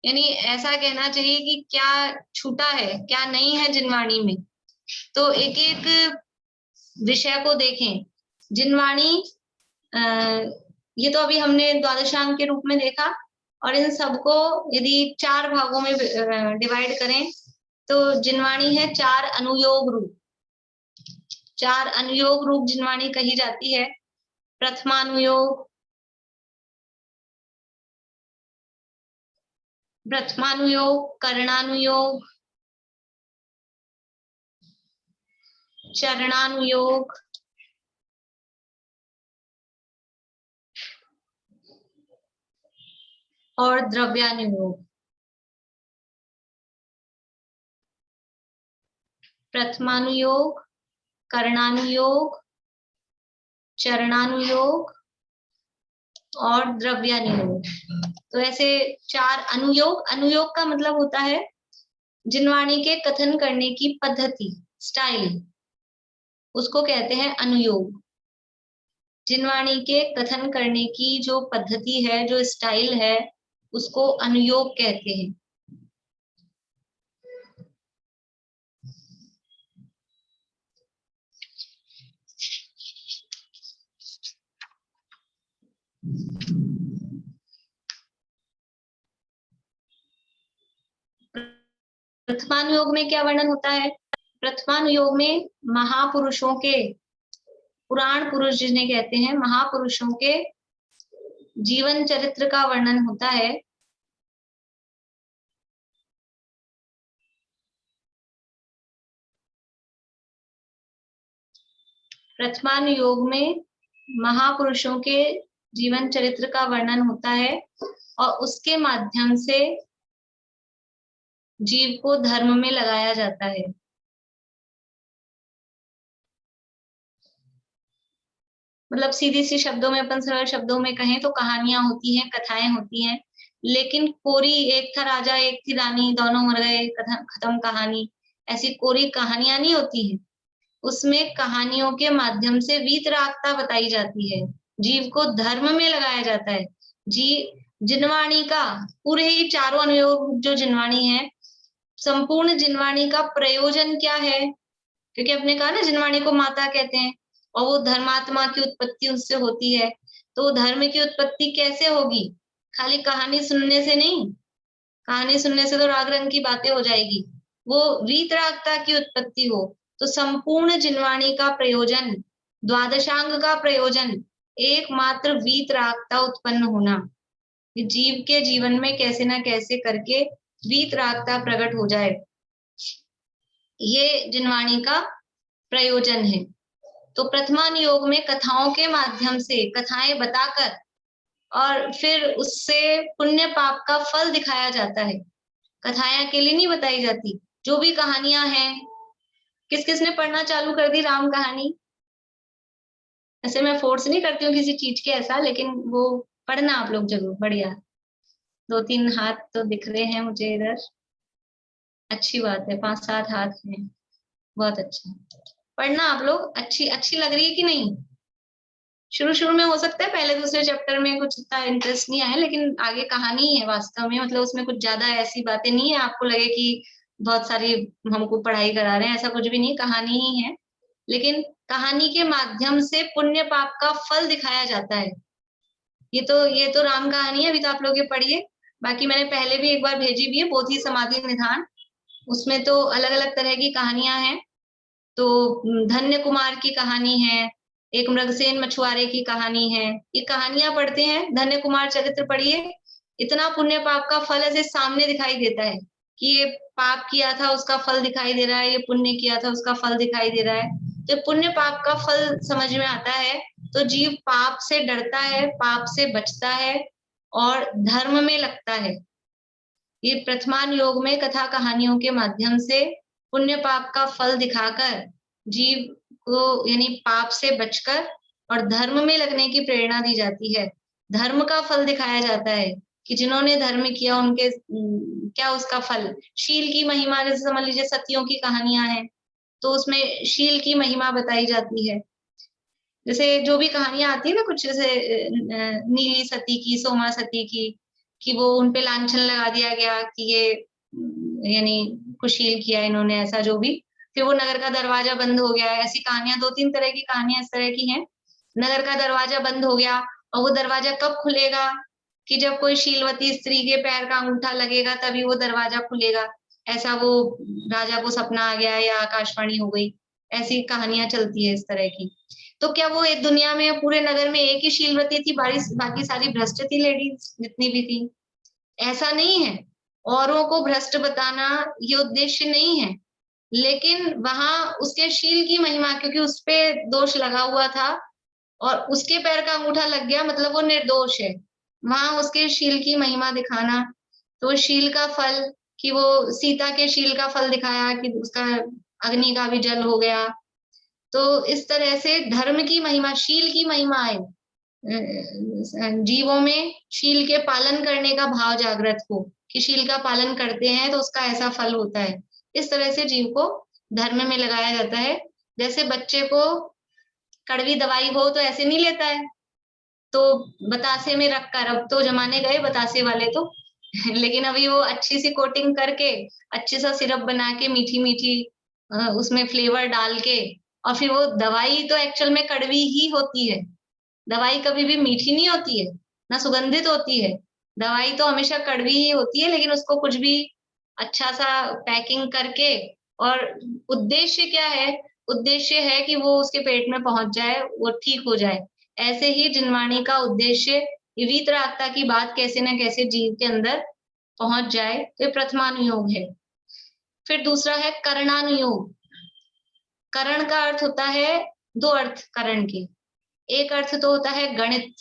यानी ऐसा कहना चाहिए कि क्या छूटा है, क्या नहीं है जिनवाणी में। तो एक एक विषय को देखें। जिनवाणी ये तो अभी हमने द्वादशांग के रूप में देखा, और इन सबको यदि 4 भागों में डिवाइड करें तो जिनवाणी है 4 अनुयोग रूप। 4 अनुयोग रूप जिनवाणी कही जाती है। प्रथमानुयोग, कर्णानुयोग, चरणानुयोग, और द्रव्यानुयोग। प्रथमानुयोग, कर्णानुयोग, चरणानुयोग और द्रव्यानुयोग। तो ऐसे 4 अनुयोग। अनुयोग का मतलब होता है जिनवाणी के कथन करने की पद्धति, स्टाइल, उसको कहते हैं अनुयोग। जिनवाणी के कथन करने की जो पद्धति है, जो स्टाइल है, उसको अनुयोग कहते हैं। प्रथमानुयोग में क्या वर्णन होता है? प्रथमानुयोग में महापुरुषों के, पुराण पुरुष जिन्हें कहते हैं, महापुरुषों के जीवन चरित्र का वर्णन होता है। प्रथमानुयोग में महापुरुषों के जीवन चरित्र का वर्णन होता है और उसके माध्यम से जीव को धर्म में लगाया जाता है। मतलब सीधी सी शब्दों में, अपन सरल शब्दों में कहें तो कहानियां होती हैं, कथाएं होती हैं, लेकिन कोरी, एक था राजा एक थी रानी, दोनों मर गए, खत्म कहानी, ऐसी कोरी कहानियां नहीं होती है। उसमें कहानियों के माध्यम से वीतरागता बताई जाती है, जीव को धर्म में लगाया जाता है। जिनवाणी का पूरे ही 4 अनुयोग जो जिनवाणी है, संपूर्ण जिनवाणी का प्रयोजन क्या है? क्योंकि आपने कहा ना जिनवाणी को माता कहते हैं, और वो धर्मात्मा की उत्पत्ति उससे होती है। तो धर्म की उत्पत्ति कैसे होगी? खाली कहानी सुनने से नहीं, कहानी सुनने से तो राग रंग की बातें हो जाएगी, वो वीतरागता की उत्पत्ति हो। तो संपूर्ण जिनवाणी का प्रयोजन, द्वादशांग का प्रयोजन एकमात्र वीतरागता उत्पन्न होना, जीव के जीवन में कैसे ना कैसे करके वीतरागता प्रकट हो जाए, ये जिनवाणी का प्रयोजन है। तो प्रथमानुयोग में कथाओं के माध्यम से, कथाएं बताकर, और फिर उससे पुण्य पाप का फल दिखाया जाता है। कथाएं अकेली नहीं बताई जाती, जो भी कहानियां हैं। किस किसने पढ़ना चालू कर दी राम कहानी? ऐसे मैं फोर्स नहीं करती हूँ किसी चीज के ऐसा, लेकिन वो पढ़ना आप लोग जरूर, बढ़िया। 2-3 हाथ तो दिख रहे हैं मुझे इधर, अच्छी बात है। 5-7 हाथ हैं, बहुत अच्छा। पढ़ना आप लोग, अच्छी लग रही है कि नहीं? शुरू में हो सकता है पहले दूसरे चैप्टर में कुछ इतना इंटरेस्ट नहीं आया, लेकिन आगे कहानी है वास्तव में, मतलब उसमें कुछ ज्यादा ऐसी बातें नहीं है आपको लगे कि बहुत सारी हमको पढ़ाई करा रहे हैं, ऐसा कुछ भी नहीं, कहानी ही है। लेकिन कहानी के माध्यम से पुण्य पाप का फल दिखाया जाता है। ये तो राम कहानी है, अभी तो आप लोग ये पढ़िए। बाकी मैंने पहले भी एक बार भेजी भी है, बोधि समाधि निधान, उसमें तो अलग अलग तरह की कहानियां हैं। तो धन्य कुमार की कहानी है, एक मृगसेन मछुआरे की कहानी है। ये कहानियां पढ़ते हैं, धन्य कुमार चरित्र पढ़िए, इतना पुण्य पाप का फल ऐसे सामने दिखाई देता है कि ये पाप किया था उसका फल दिखाई दे रहा है, ये पुण्य किया था उसका फल दिखाई दे रहा है। तो पुण्य पाप का फल समझ में आता है तो जीव पाप से डरता है, पाप से बचता है और धर्म में लगता है। ये प्रथमानुयोग में कथा कहानियों के माध्यम से पुण्य पाप का फल दिखाकर जीव को यानी पाप से बचकर और धर्म में लगने की प्रेरणा दी जाती है। धर्म का फल दिखाया जाता है कि जिन्होंने धर्म किया उनके क्या उसका फल। शील की महिमा, जैसे समझ लीजिए सतियों की कहानियां हैं तो उसमें शील की महिमा बताई जाती है। जैसे जो भी कहानियां आती है ना, कुछ जैसे नीली सती की, सोमा सती की, कि वो उनपे लांछन लगा दिया गया कि ये यानी कुशील किया इन्होंने, ऐसा जो भी, फिर वो नगर का दरवाजा बंद हो गया। ऐसी कहानियां 2-3 तरह की कहानियां इस तरह की हैं। नगर का दरवाजा बंद हो गया और वो दरवाजा कब खुलेगा कि जब कोई शीलवती स्त्री के पैर का अंगूठा लगेगा तभी वो दरवाजा खुलेगा। ऐसा वो राजा को सपना आ गया या आकाशवाणी हो गई, ऐसी कहानियां चलती है इस तरह की। तो क्या वो एक दुनिया में पूरे नगर में एक ही शीलवती थी, बाकी सारी भ्रष्ट थी लेडीज जितनी भी थी? ऐसा नहीं है। औरों को भ्रष्ट बताना ये उद्देश्य नहीं है, लेकिन वहां उसके शील की महिमा, क्योंकि उसपे दोष लगा हुआ था और उसके पैर का अंगूठा लग गया मतलब वो निर्दोष है, वहां उसके शील की महिमा दिखाना। तो शील का फल कि वो सीता के शील का फल दिखाया कि उसका अग्नि का भी जल हो गया। तो इस तरह से धर्म की महिमा, शील की महिमा है, जीवों में शील के पालन करने का भाव जागृत हो कि शील का पालन करते हैं तो उसका ऐसा फल होता है। इस तरह से जीव को धर्म में लगाया जाता है। जैसे बच्चे को कड़वी दवाई हो तो ऐसे नहीं लेता है, तो बतासे में रखकर, अब तो जमाने गए बतासे वाले तो लेकिन अभी वो अच्छी सी कोटिंग करके अच्छे सा सिरप बना के मीठी मीठी उसमें फ्लेवर डाल के, और फिर वो दवाई तो एक्चुअल में कड़वी ही होती है। दवाई कभी भी मीठी नहीं होती है, ना सुगंधित होती है। दवाई तो हमेशा कड़वी ही होती है, लेकिन उसको कुछ भी अच्छा सा पैकिंग करके, और उद्देश्य क्या है? उद्देश्य है कि वो उसके पेट में पहुंच जाए, वो ठीक हो जाए। ऐसे ही जिनवाणी का उद्देश्य वितरागता की बात कैसे न कैसे जीव के अंदर पहुंच जाए, तो प्रथमानुयोग है। फिर दूसरा है करणानुयोग। करण का अर्थ होता है, 2 अर्थ करण के। एक अर्थ तो होता है गणित,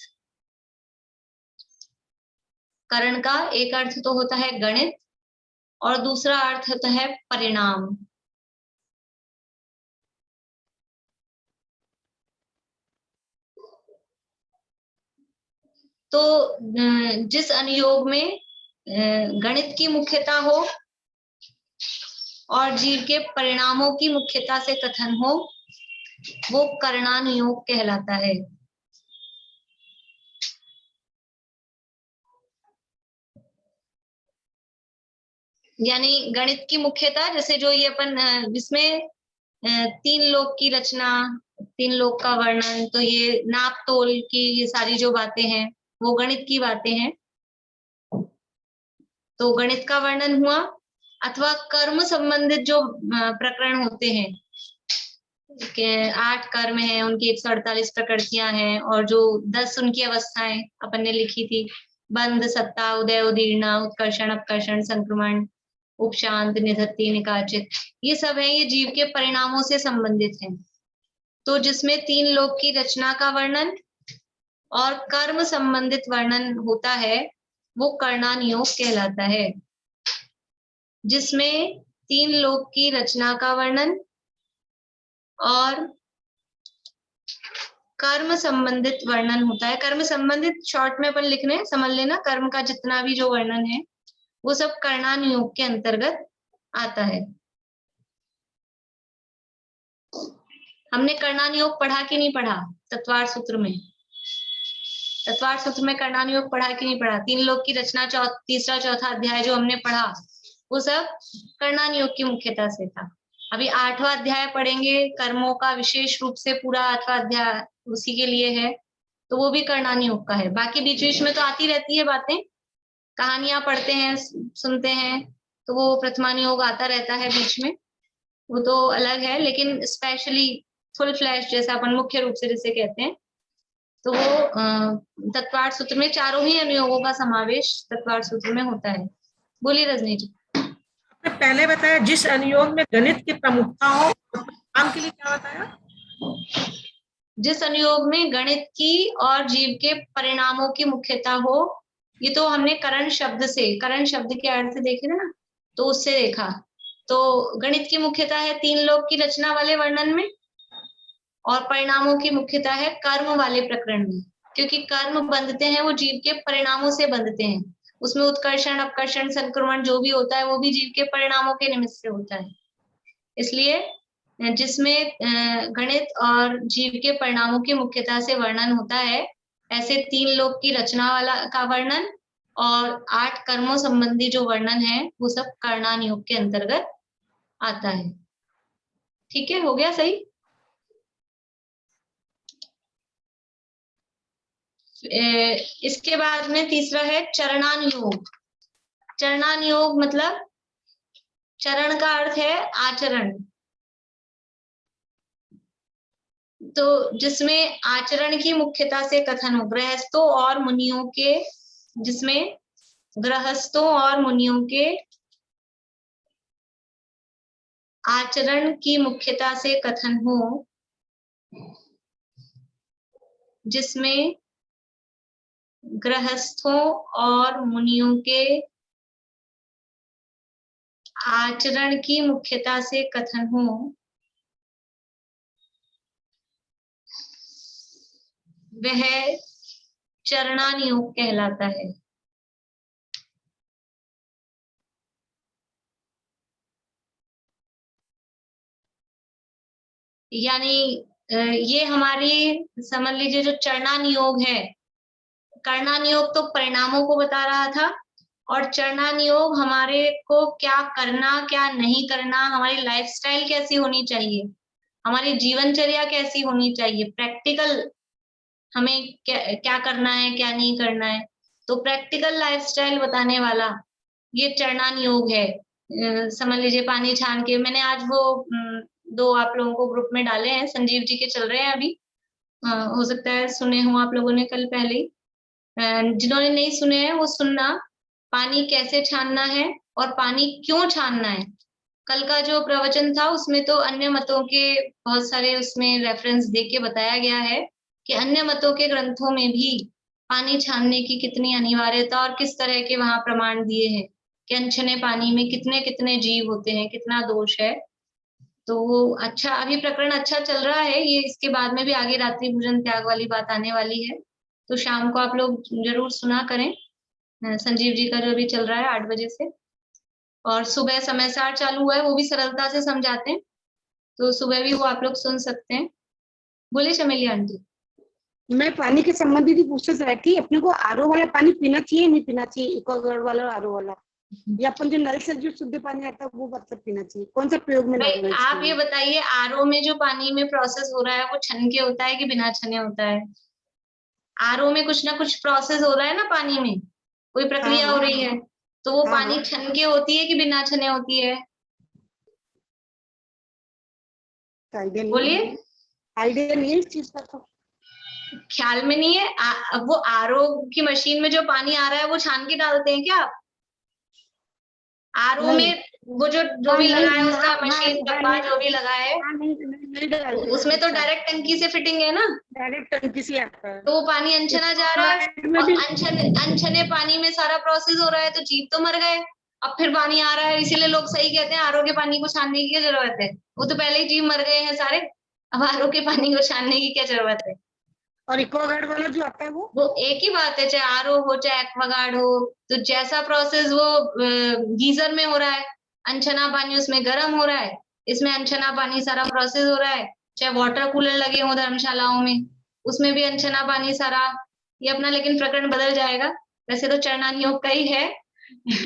करण का एक अर्थ तो होता है गणित, और दूसरा अर्थ होता है परिणाम। तो जिस अनुयोग में गणित की मुख्यता हो और जीव के परिणामों की मुख्यता से कथन हो, वो करणानुयोग कहलाता है। यानी गणित की मुख्यता, जैसे जो ये अपन जिसमें 3 लोक की रचना, 3 लोक का वर्णन, तो ये नाप तोल की ये सारी जो बातें हैं वो गणित की बातें हैं, तो गणित का वर्णन हुआ। अथवा कर्म संबंधित जो प्रकरण होते हैं, 8 कर्म हैं, उनकी 148 प्रकृतियां हैं, और जो 10 उनकी अवस्थाएं अपन ने लिखी थी, बंध, सत्ता, उदय, उदीर्णा, उत्कर्षण, अपकर्षण, संक्रमण, उपशांत, निधत्ति, निकाचित, ये सब है, ये जीव के परिणामों से संबंधित हैं। तो जिसमें 3 लोक की रचना का वर्णन और कर्म संबंधित वर्णन होता है, वो करणानुयोग कहलाता है। जिसमें 3 लोक की रचना का वर्णन और कर्म संबंधित वर्णन होता है। कर्म संबंधित शॉर्ट में अपन लिख रहे हैं, समझ लेना, कर्म का जितना भी जो वर्णन है वो सब करणानुयोग के अंतर्गत आता है। हमने करणानुयोग पढ़ा कि नहीं पढ़ा? तत्वार्थ सूत्र में, तत्वार्थ सूत्र में करणानुयोग पढ़ा कि नहीं पढ़ा? 3 लोक की रचना, तीसरा चौथा अध्याय जो हमने पढ़ा, वो सब करणानुयोग की मुख्यता से था। अभी 8वां अध्याय पढ़ेंगे, कर्मों का विशेष रूप से पूरा 8वां अध्याय उसी के लिए है, तो वो भी करणानुयोग का है। बाकी बीच बीच में तो आती रहती है बातें, कहानियां पढ़ते हैं, सुनते हैं, तो वो प्रथमानुयोग आता रहता है बीच में, वो तो अलग है। लेकिन स्पेशली फुल फ्लैश जैसा अपन मुख्य रूप से जिसे कहते हैं, तो वो तत्वार्थ सूत्र में चारों ही अनुयोगों का समावेश तत्वार्थ सूत्र में होता है। बोलिए रजनी जी। आपने पहले बताया जिस अनुयोग में गणित की प्रमुखता हो, परिणाम के लिए क्या बताया? जिस अनुयोग में गणित की और जीव के परिणामों की मुख्यता हो, ये तो हमने करण शब्द से, करण शब्द के अर्थ देखे ना, तो उससे देखा। तो गणित की मुख्यता है 3 लोक की रचना वाले वर्णन में, और परिणामों की मुख्यता है कर्म वाले प्रकरण में, क्योंकि कर्म बंधते हैं वो जीव के परिणामों से बंधते हैं। उसमें उत्कर्षण, अपकर्षण, संक्रमण जो भी होता है वो भी जीव के परिणामों के निमित्त से होता है। इसलिए जिसमें गणित और जीव के परिणामों की मुख्यता से वर्णन होता है, ऐसे 3 लोक की रचना वाला का वर्णन और 8 कर्मों संबंधी जो वर्णन है वो सब कर्णान योग के अंतर्गत आता है। ठीक है, हो गया सही। इसके बाद में तीसरा है चरणान योग। चरणान योग मतलब चरण का अर्थ है आचरण, तो जिसमें आचरण की मुख्यता से कथन हो, गृहस्थों और मुनियों के, जिसमें गृहस्थों और मुनियों के आचरण की मुख्यता से कथन हो, जिसमें गृहस्थों और मुनियों के आचरण की मुख्यता से कथन हो, वह चरणान योग कहलाता है। यानी ये हमारी समझ लीजिए जो चरणान योग है, कर्णान योग तो परिणामों को बता रहा था और चरणान योग हमारे को क्या करना क्या नहीं करना, हमारी लाइफस्टाइल कैसी होनी चाहिए, हमारी जीवनचर्या कैसी होनी चाहिए, प्रैक्टिकल हमें क्या करना है क्या नहीं करना है, तो प्रैक्टिकल लाइफस्टाइल बताने वाला ये चरणान योग है। समझ लीजिए पानी छान के, मैंने आज वो 2 आप लोगों को ग्रुप में डाले हैं, संजीव जी के चल रहे हैं अभी, हो सकता है सुने हो आप लोगों ने कल पहले ही, जिन्होंने नहीं सुने हैं वो सुनना, पानी कैसे छानना है और पानी क्यों छानना है। कल का जो प्रवचन था उसमें तो अन्य मतों के बहुत सारे उसमें रेफरेंस दे के बताया गया है कि अन्य मतों के ग्रंथों में भी पानी छानने की कितनी अनिवार्यता और किस तरह के वहां प्रमाण दिए हैं कि अनछने पानी में कितने कितने जीव होते हैं, कितना दोष है। तो वो अच्छा, अभी प्रकरण अच्छा चल रहा है ये, इसके बाद में भी आगे रात्रि भोजन त्याग वाली बात आने वाली है, तो शाम को आप लोग जरूर सुना करें। संजीव जी का जो भी चल रहा है 8 बजे से, और सुबह समय सार चालू हुआ है, वो भी सरलता से समझाते हैं, तो सुबह भी वो आप लोग सुन सकते हैं। बोले चमेली आंटी। मैं पानी के संबंधित ही पूछ रही थी, अपने को आरओ वाला पानी पीना चाहिए नहीं पीना चाहिए, एक्वागार्ड वाला आरओ वाला, या अपन जो नल से जो शुद्ध पानी आता है वो मतलब पीना चाहिए, कौन सा प्रयोग में भाई आप ये बताइए, आरओ में जो पानी में प्रोसेस हो रहा है वो छन के होता है कि बिना छने होता है? आरओ में कुछ ना कुछ प्रोसेस हो रहा है ना, पानी में कोई प्रक्रिया हो रही है, तो वो पानी छन के होती है कि बिना छने होती है? बोलिए, आइडिया नहीं है इस चीज का, तो ख्याल में नहीं है। अब वो आरओ की मशीन में जो पानी आ रहा है वो छान के डालते हैं क्या आप? आरओ में वो जो भी लगा है उसका मशीन डब्बा जो भी लगा है उसमें तो डायरेक्ट टंकी से फिटिंग है ना, डायरेक्ट टंकी से आता है, तो वो पानी अनछना जा रहा है और अनछने पानी में सारा प्रोसेस हो रहा है, तो जीव तो मर गए, अब फिर पानी आ रहा है। इसीलिए लोग सही कहते हैं आरओ के पानी को छानने की क्या जरूरत है, वो तो पहले ही जीव मर गए हैं सारे, अब आरओ के पानी को छानने की क्या जरूरत है। और एक्वागार्ड वाला जो आता है वो एक ही बात है, चाहे आरओ हो चाहे एक्वागार्ड हो, तो जैसा प्रोसेस वो गीजर में हो रहा है, अनछना पानी उसमें गर्म हो रहा है, इसमें अनछना पानी सारा प्रोसेस हो रहा है, चाहे वाटर कूलर लगे हो धर्मशालाओं में उसमें भी अनछना पानी सारा, ये अपना लेकिन प्रकरण बदल जाएगा, वैसे तो चरणान योग का ही है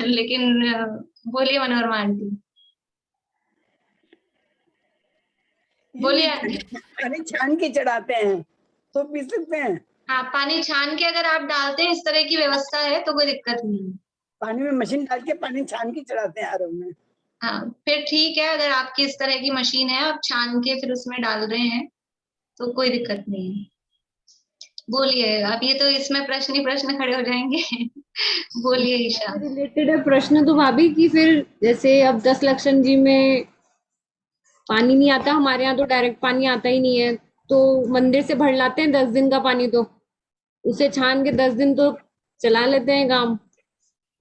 लेकिन बोलिए मनोरमा आंटी, बोलिए। पानी छान के चढ़ाते हैं तो पी सकते हैं? हाँ, पानी छान के अगर आप डालते हैं, इस तरह की व्यवस्था है तो कोई दिक्कत नहीं है। पानी में मशीन डाल के पानी छान के चढ़ाते हैं आरओ में? हाँ, फिर ठीक है, अगर आपकी इस तरह की मशीन है आप छान के फिर उसमें डाल रहे हैं तो कोई दिक्कत नहीं है। बोलिए, अब ये तो इसमें प्रश्न ही प्रश्न खड़े हो जाएंगे बोलिए ईशा। रिलेटेड है प्रश्न तो भाभी कि फिर जैसे अब 10 लक्षण जी में पानी नहीं आता, हमारे यहाँ तो डायरेक्ट पानी आता ही नहीं है, तो मंदिर से भर लाते हैं 10 दिन का पानी, तो उसे छान के 10 दिन तो चला लेते हैं काम,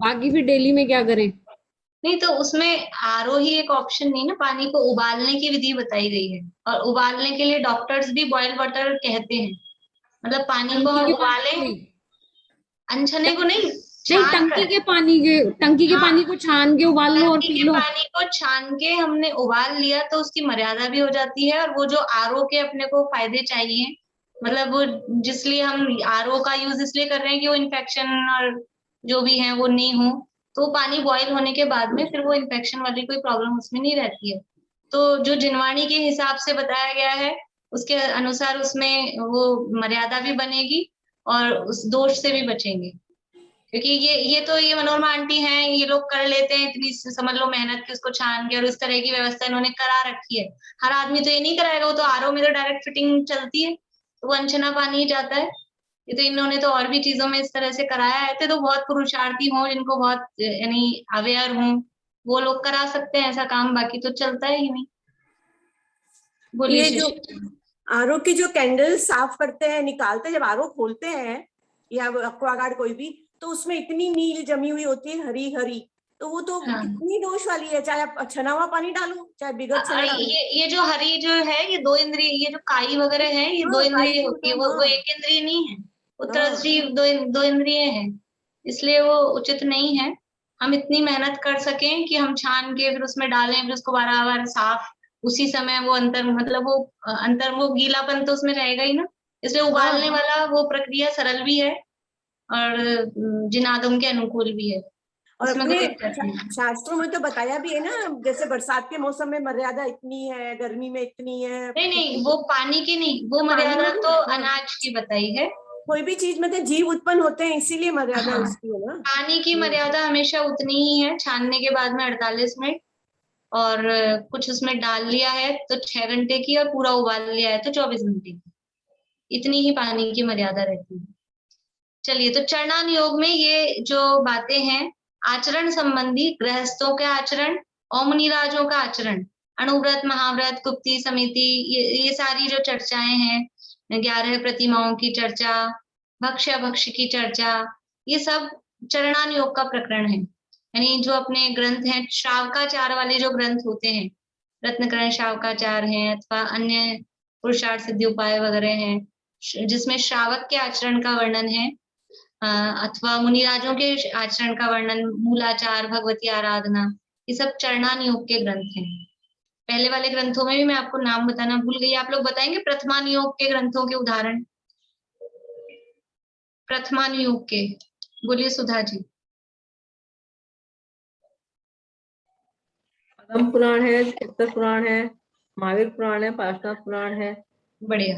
बाकी फिर डेली में क्या करें? नहीं तो उसमें आरोही एक ऑप्शन नहीं ना, पानी को उबालने की विधि बताई गई है, और उबालने के लिए डॉक्टर्स भी बॉयल वाटर कहते हैं, मतलब पानी को हम उबालें, अनछने को नहीं, टंकी के पानी को छान के उबाल लो और पी लो। पानी को छान के हमने उबाल लिया तो उसकी मर्यादा भी हो जाती है, और वो जो आरओ के अपने को फायदे चाहिए, मतलब वो जिसलिए हम आरओ का यूज इसलिए कर रहे हैं कि वो इन्फेक्शन और जो भी है वो नहीं हो, तो पानी बॉईल होने के बाद में फिर वो इन्फेक्शन वाली कोई प्रॉब्लम उसमें नहीं रहती है। तो जो जिनवाणी के हिसाब से बताया गया है उसके अनुसार उसमें वो मर्यादा भी बनेगी और उस दोष से भी बचेंगे, क्योंकि ये मनोरमा आंटी हैं, ये लोग कर लेते हैं इतनी समझ लो मेहनत की उसको छान के, और इस तरह की व्यवस्था इन्होंने करा रखी है। हर आदमी तो ये नहीं कराएगा, वो तो आरओ में तो डायरेक्ट फिटिंग चलती है, तो वो अनछना पानी ही जाता है। ये तो इन्होंने तो और भी चीजों में इस तरह से कराया है, तो बहुत पुरुषार्थी हों जिनको बहुत यानी अवेयर हों, वो लोग करा सकते हैं ऐसा काम, बाकी तो चलता ही नहीं। बोलिए। ये जो आरओ की जो कैंडल साफ करते हैं, निकालते हैं, जब आरओ खोलते हैं या एक्वागार्ड कोई भी, तो उसमें इतनी नील जमी हुई होती है, हरी हरी, तो वो तो कितनी दोष वाली है। चाहे आप छना हुआ पानी डालो, चाहे बिगड़ छना डालो। ये जो हरी जो है ये 2 इंद्रिय, ये जो काई वगैरह है ये 2 इंद्रिय होती है, वो 1 इंद्रिय नहीं है। उत्तरदृष्टि 2 इंद्रिय है, इसलिए वो उचित नहीं है। हम इतनी मेहनत कर सकें कि हम छान के फिर उसमें डालें, फिर उसको बार साफ, उसी समय वो अंतर वो गीलापन तो उसमें रहेगा ही ना, इसलिए उबालने वाला वो प्रक्रिया सरल भी है और जिनागम के अनुकूल भी है। और अपने शास्त्रों में तो बताया भी है ना, जैसे बरसात के मौसम में मर्यादा इतनी है, गर्मी में इतनी है। नहीं वो पानी की नहीं, वो मर्यादा तो अनाज की बताई है। कोई भी चीज में तो जीव उत्पन्न होते हैं, इसीलिए मर्यादा उसकी है ना। पानी की मर्यादा हमेशा उतनी ही है, छानने के बाद में 48 मिनट, और कुछ उसमें डाल लिया है तो 6 घंटे की, और पूरा उबाल लिया है तो 24 घंटे की, इतनी ही पानी की मर्यादा रहती है। चलिए, तो चरणान योग में ये जो बातें हैं, आचरण संबंधी, गृहस्थों के आचरण और मुनिराजों का आचरण, अणुव्रत, महाव्रत, गुप्ती समिति, ये सारी जो चर्चाएं हैं, 11 प्रतिमाओं की चर्चा, भक्ष्य भक्ष्य की चर्चा, ये सब चरणान योग का प्रकरण है। यानी जो अपने ग्रंथ हैं, श्रावकाचार वाले जो ग्रंथ होते हैं, रत्नकरण श्रावकाचार हैं अथवा अन्य पुरुषार्थ सिद्धि उपाय वगैरह हैं, जिसमें श्रावक के आचरण का वर्णन है, अथवा मुनिराजों के आचरण का वर्णन, मूलाचार, भगवती आराधना, ये सब चरणान योग के ग्रंथ हैं। पहले वाले ग्रंथों में भी मैं आपको नाम बताना भूल गई, आप लोग बताएंगे प्रथमान योग के ग्रंथों के उदाहरण? प्रथमान योग के बोलिए सुधा जी। पद्म पुराण है, चित्तर पुराण है, महावीर पुराण है, पार्श्वनाथ पुराण है। बढ़िया।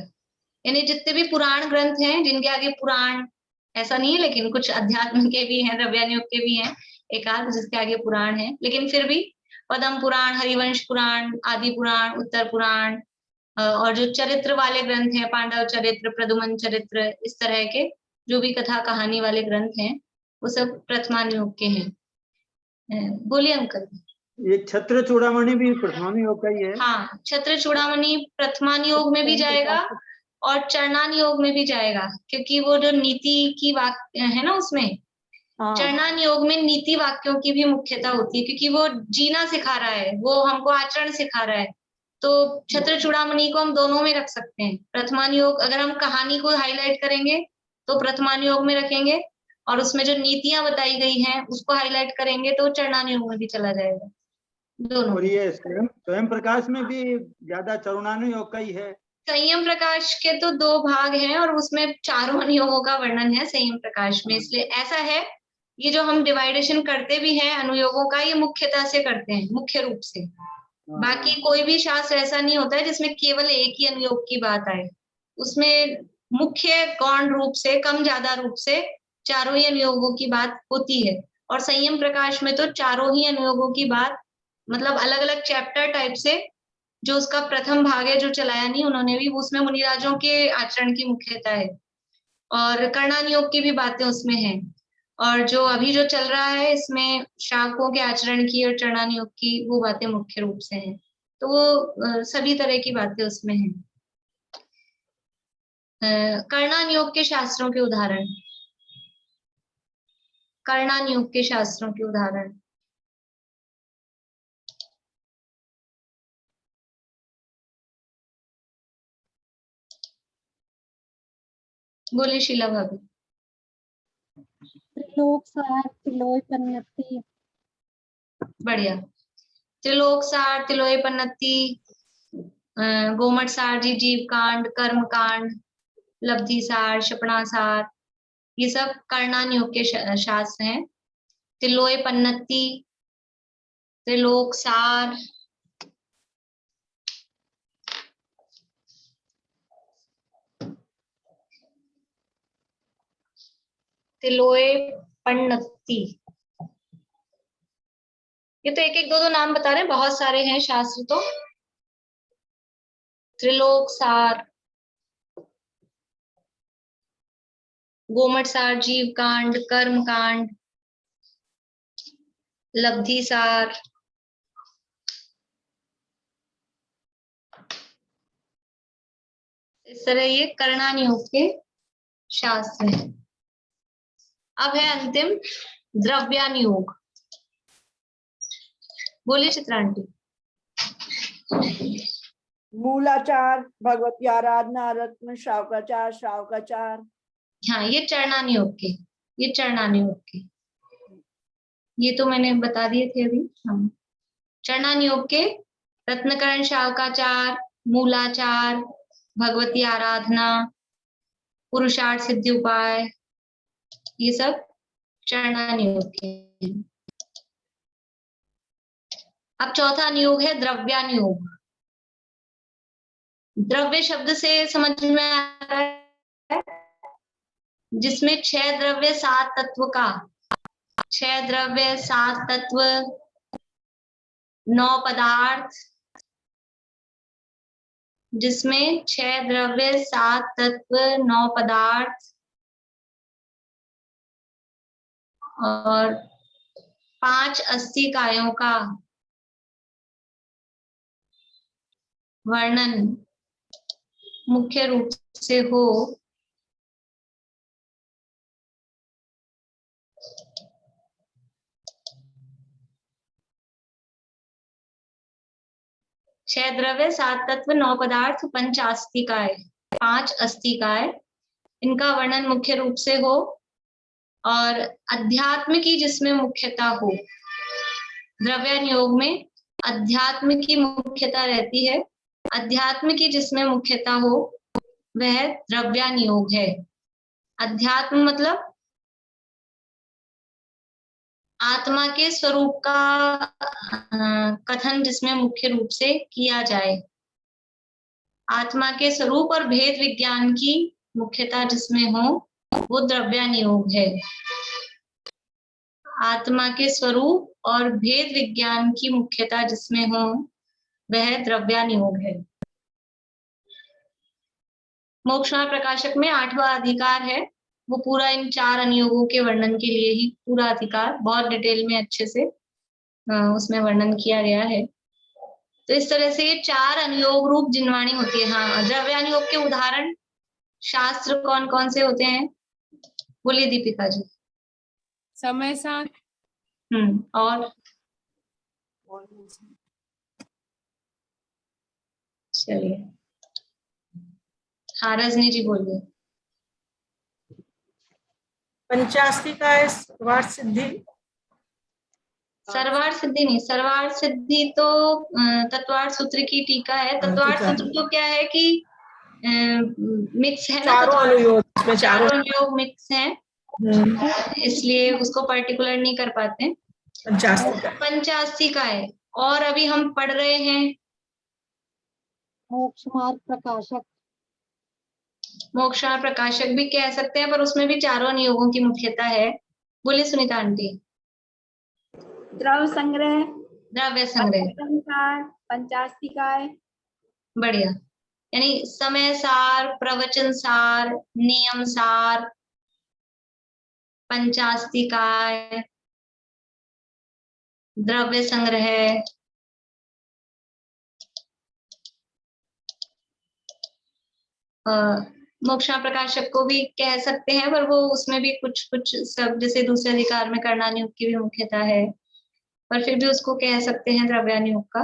यानी जितने भी पुराण ग्रंथ हैं जिनके आगे पुराण ऐसा नहीं है, लेकिन कुछ अध्यात्म के भी हैं, द्रव्यान योग के भी हैं एकाध जिसके आगे पुराण है, लेकिन फिर भी पद्म पुराण, हरिवंश पुराण, आदि पुराण, उत्तर पुराण, और जो चरित्र वाले ग्रंथ हैं, पांडव चरित्र, प्रदुमन चरित्र, इस तरह के जो भी कथा कहानी वाले ग्रंथ हैं वो सब प्रथमान योग के हैं। बोलिए अंकल। ये छत्र चूड़ामणि भी प्रथमान योग का ही है। हाँ, छत्र चूड़ामणि प्रथमान योग में भी जाएगा और चरणान योग में भी जाएगा, क्योंकि वो जो नीति की वाक्य है ना उसमें, चरणान योग में नीति वाक्यों की भी मुख्यता होती है, क्योंकि वो जीना सिखा रहा है, वो हमको आचरण सिखा रहा है। तो छत्र चूड़ामणि को हम दोनों में रख सकते हैं। प्रथमान योग अगर हम कहानी को हाईलाइट करेंगे तो प्रथमान योग में रखेंगे, और उसमें जो नीतियां बताई गई हैं उसको हाईलाइट करेंगे तो चरणान योग में भी चला जाएगा, दोनों। और ये स्वयं प्रकाश में भी ज्यादा चरणान योग का ही है। संयम प्रकाश के तो 2 भाग हैं और उसमें 4 अनुयोगों का वर्णन है संयम प्रकाश में, इसलिए ऐसा है, ये जो हम डिवाइडेशन करते भी हैं अनुयोगों का, ये मुख्यता से करते हैं, मुख्य रूप से। बाकी कोई भी शास्त्र ऐसा नहीं होता है जिसमें केवल एक ही अनुयोग की बात आए, उसमें मुख्य गौण रूप से, कम ज्यादा रूप से चारों ही अनुयोगों की बात होती है। और संयम प्रकाश में तो चारों ही अनुयोगों की बात, मतलब अलग अलग चैप्टर टाइप से, जो उसका प्रथम भाग है जो चलाया नहीं उन्होंने भी, उसमें मुनिराजों के आचरण की मुख्यता है, और कर्णान योग की भी बातें उसमें हैं, और जो अभी जो चल रहा है इसमें शावकों के आचरण की और चरणान योग की वो बातें मुख्य रूप से हैं, तो वो सभी तरह की बातें उसमें हैं। कर्णान योग के शास्त्रों के उदाहरण, कर्णान योग के शास्त्रों के उदाहरण बोले शीला भाभी। त्रिलोक सार तिलोय पन्नति। बढ़िया। त्रिलोक सार तिलोय पन्नति, गोमट सार जी जीव कांड, कर्म कांड, लब्धि सार, शपना सार, ये सब कर्णान योग के शास्त्र हैं। तिलोय पन्नति, त्रिलोक सार, तिलोय पन्नति, ये तो एक एक दो नाम बता रहे हैं, बहुत सारे हैं शास्त्र तो। त्रिलोक सार, गोमट सार, जीव कांड, कर्म कांड, लब्धि सार, इस तरह ये कर्णान योग के शास्त्र हैं। अब है अंतिम द्रव्यान योग। बोलिए चित्रांटी। मूलाचार, भगवती आराधना, रत्न, श्रावकाचार, श्रावकाचार। हाँ, ये चरणान योग के, ये चरणान योग के, ये तो मैंने बता दिए थे अभी। हाँ, चरणान योग के रत्नकरण, श्रावकाचार, मूलाचार, भगवती आराधना, पुरुषार्थ सिद्धि उपाय, ये सब चरणान योग के। अब चौथा योग है द्रव्यान योग। द्रव्य शब्द से समझ में आ रहा है जिसमें 6 द्रव्य 7 तत्व का, 6 द्रव्य 7 तत्व 9 पदार्थ, जिसमें 6 द्रव्य 7 तत्व 9 पदार्थ और 5 अस्थिकायों का वर्णन मुख्य रूप से हो, छह द्रव्य 7 तत्व 9 पदार्थ 5 अस्थिकाय, 5 अस्थिकाय, इनका वर्णन मुख्य रूप से हो और अध्यात्म की जिसमें मुख्यता हो। द्रव्यान योग में अध्यात्म की मुख्यता रहती है, अध्यात्म की जिसमें मुख्यता हो वह द्रव्यान योग है। अध्यात्म मतलब आत्मा के स्वरूप का कथन जिसमें मुख्य रूप से किया जाए, आत्मा के स्वरूप और भेद विज्ञान की मुख्यता जिसमें हो वो द्रव्यान योग है। आत्मा के स्वरूप और भेद विज्ञान की मुख्यता जिसमें हो वह द्रव्यान योग है। मोक्षमार्ग प्रकाशक में 8वां अधिकार है, वो पूरा इन 4 अनुयोगों के वर्णन के लिए ही पूरा अधिकार बहुत डिटेल में अच्छे से उसमें वर्णन किया गया है। तो इस तरह से ये 4 अनुयोग रूप जिनवाणी होती है। हाँ, द्रव्यान योग के उदाहरण शास्त्र कौन कौन से होते हैं? बोलिए दीपिका जी। समय सार। और चलिए, हाँ रजनी जी बोलिए। पंचास्तिकाय, सर्वार्थ सिद्धि। सर्वार्थ सिद्धि नहीं, सर्वार्थ सिद्धि तो तत्वार्थ सूत्र की टीका है। तत्वार्थ सूत्र तो क्या है कि मिक्स है ना, चारों अनुयोग मिक्स हैं, इसलिए उसको पर्टिकुलर नहीं कर पाते। पंचास्तिकाय, और अभी हम पढ़ रहे हैं मोक्षमार्ग प्रकाशक। मोक्षमार्ग प्रकाशक भी कह सकते हैं, पर उसमें भी 4 अनुयोगों की मुख्यता है। बोलिए सुनीता आंटी। द्रव्य संग्रह, द्रव्य संग्रह, पंचास्तिकाय। बढ़िया, यानी समय सार, प्रवचन सार, नियम सार, पंचास्तिकाय, द्रव्य संग्रह, मोक्षमार्ग प्रकाशक को भी कह सकते हैं, पर वो उसमें भी कुछ कुछ सब जैसे दूसरे अधिकार में कर्णान योग की भी मुख्यता है, पर फिर भी उसको कह सकते हैं द्रव्यान योग का।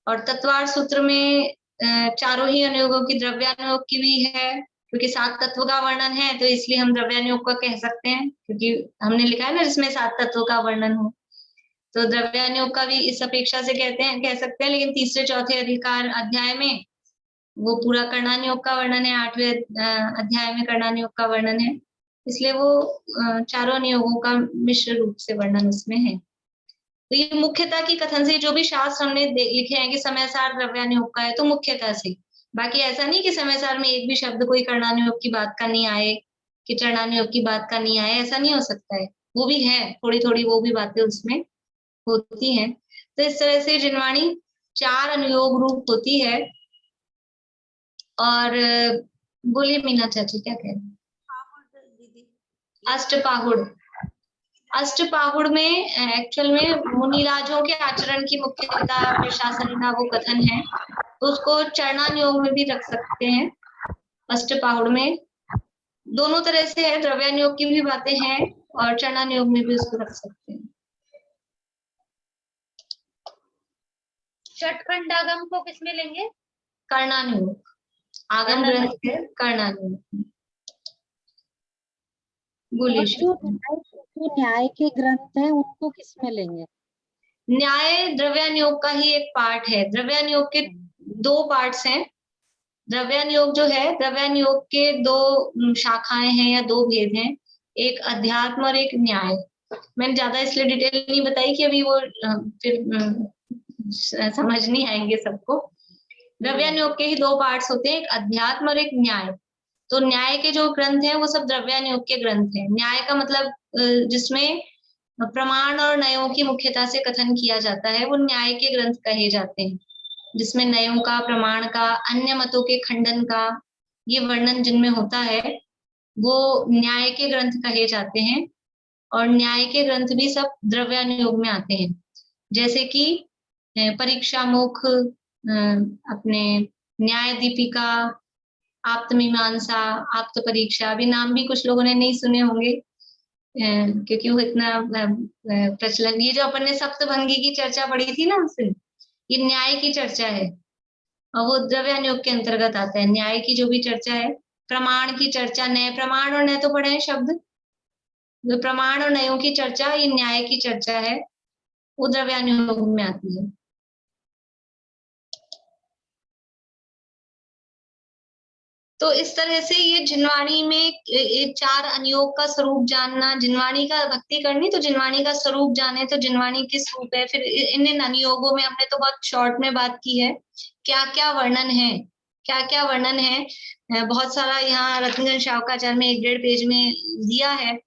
और तत्वार्थ सूत्र में 4 ही अनुयोगों की, द्रव्यान योग की भी है, क्योंकि 7 तत्व का वर्णन है तो इसलिए हम द्रव्यानुयोग का कह सकते हैं, क्योंकि हमने लिखा है ना जिसमें 7 तत्वों का वर्णन हो, तो द्रव्यानुयोग का भी इस अपेक्षा से कह सकते हैं। लेकिन तीसरे चौथे अधिकार अध्याय में वो पूरा कर्णानुयोग का वर्णन है, 8वें अध्याय में कर्णानुयोग का वर्णन है, इसलिए वो चारों नियोगों का मिश्र रूप से वर्णन उसमें है। तो ये मुख्यता की कथन से जो भी शास्त्र हमने लिखे हैं कि समयसार द्रव्यानुयोग का है, तो मुख्यता से, बाकी ऐसा नहीं कि समयसार में एक भी शब्द कोई कर्णानुयोग की बात का नहीं आए कि चरणानुयोग की बात का नहीं आए, ऐसा नहीं हो सकता है, वो भी है, थोड़ी थोड़ी वो भी बातें उसमें होती हैं। तो इस तरह से जिनवाणी 4 अनुयोग रूप होती है। और बोलिए मीना चाची क्या कह रहे हैं? अष्टपाहुड़, अष्टपाहुड़ में एक्चुअल में मुनिराजों के आचरण की मुख्यता प्रशासन का वो कथन है, तो उसको चरणानुयोग में भी रख सकते हैं। अष्टपाहुड़ में दोनों तरह से है, द्रव्यानुयोग की भी बातें हैं और चरणानुयोग में भी उसको रख सकते हैं। षटखंडागम को किसमें लेंगे? कर्णानुयोग, आगम ग्रंथ है कर्णानुयोग। बोलिए। जो न्याय के ग्रंथ हैं उनको किसमें लेंगे? न्याय द्रव्यानुयोग का ही एक पार्ट है। द्रव्यानुयोग के 2 पार्ट्स हैं। द्रव्यानुयोग जो है, द्रव्यानुयोग के 2 शाखाएं हैं या 2 भेद हैं, एक अध्यात्म और एक न्याय। मैंने ज्यादा इसलिए डिटेल नहीं बताई कि अभी वो फिर समझ नहीं आएंगे सबको। द्रव्यानुयोग के ही 2 पार्ट्स होते हैं, एक अध्यात्म और एक न्याय। तो न्याय के जो ग्रंथ हैं वो सब द्रव्यानुयोग के ग्रंथ हैं। न्याय का मतलब जिसमें प्रमाण और नयों की मुख्यता से कथन किया जाता है, वो न्याय के ग्रंथ कहे जाते हैं, जिसमें नयों का, प्रमाण का, अन्य मतों के खंडन का ये वर्णन जिनमें होता है वो न्याय के ग्रंथ कहे जाते हैं। और न्याय के ग्रंथ भी सब द्रव्यानुयोग में आते हैं, जैसे कि परीक्षा मुख, अपने न्याय दीपिका, आप्तमीमांसा, आप्त परीक्षा, अभी नाम भी कुछ लोगों ने नहीं सुने होंगे क्योंकि वो इतना प्रचलन। ये जो अपन ने सप्तभंगी की चर्चा पढ़ी थी ना उस दिन, ये न्याय की चर्चा है और वो द्रव्यानुयोग के अंतर्गत आता है। न्याय की जो भी चर्चा है, प्रमाण की चर्चा, नए प्रमाण और नए तो पढ़े हैं शब्द, जो प्रमाण और नयों की चर्चा, ये न्याय की चर्चा है, वो द्रव्यानुयोग में आती है। तो इस तरह से ये जिनवाणी में 4 अनुयोग का स्वरूप जानना, जिनवाणी का भक्ति करनी तो जिनवाणी का स्वरूप जाने तो जिनवाणी किस रूप है। फिर इन अनुयोगों में हमने तो बहुत शॉर्ट में बात की है, क्या क्या वर्णन है, क्या क्या वर्णन है, बहुत सारा यहाँ रत्नगंज शावकाचार्य में 1-1.5 पेज में दिया है।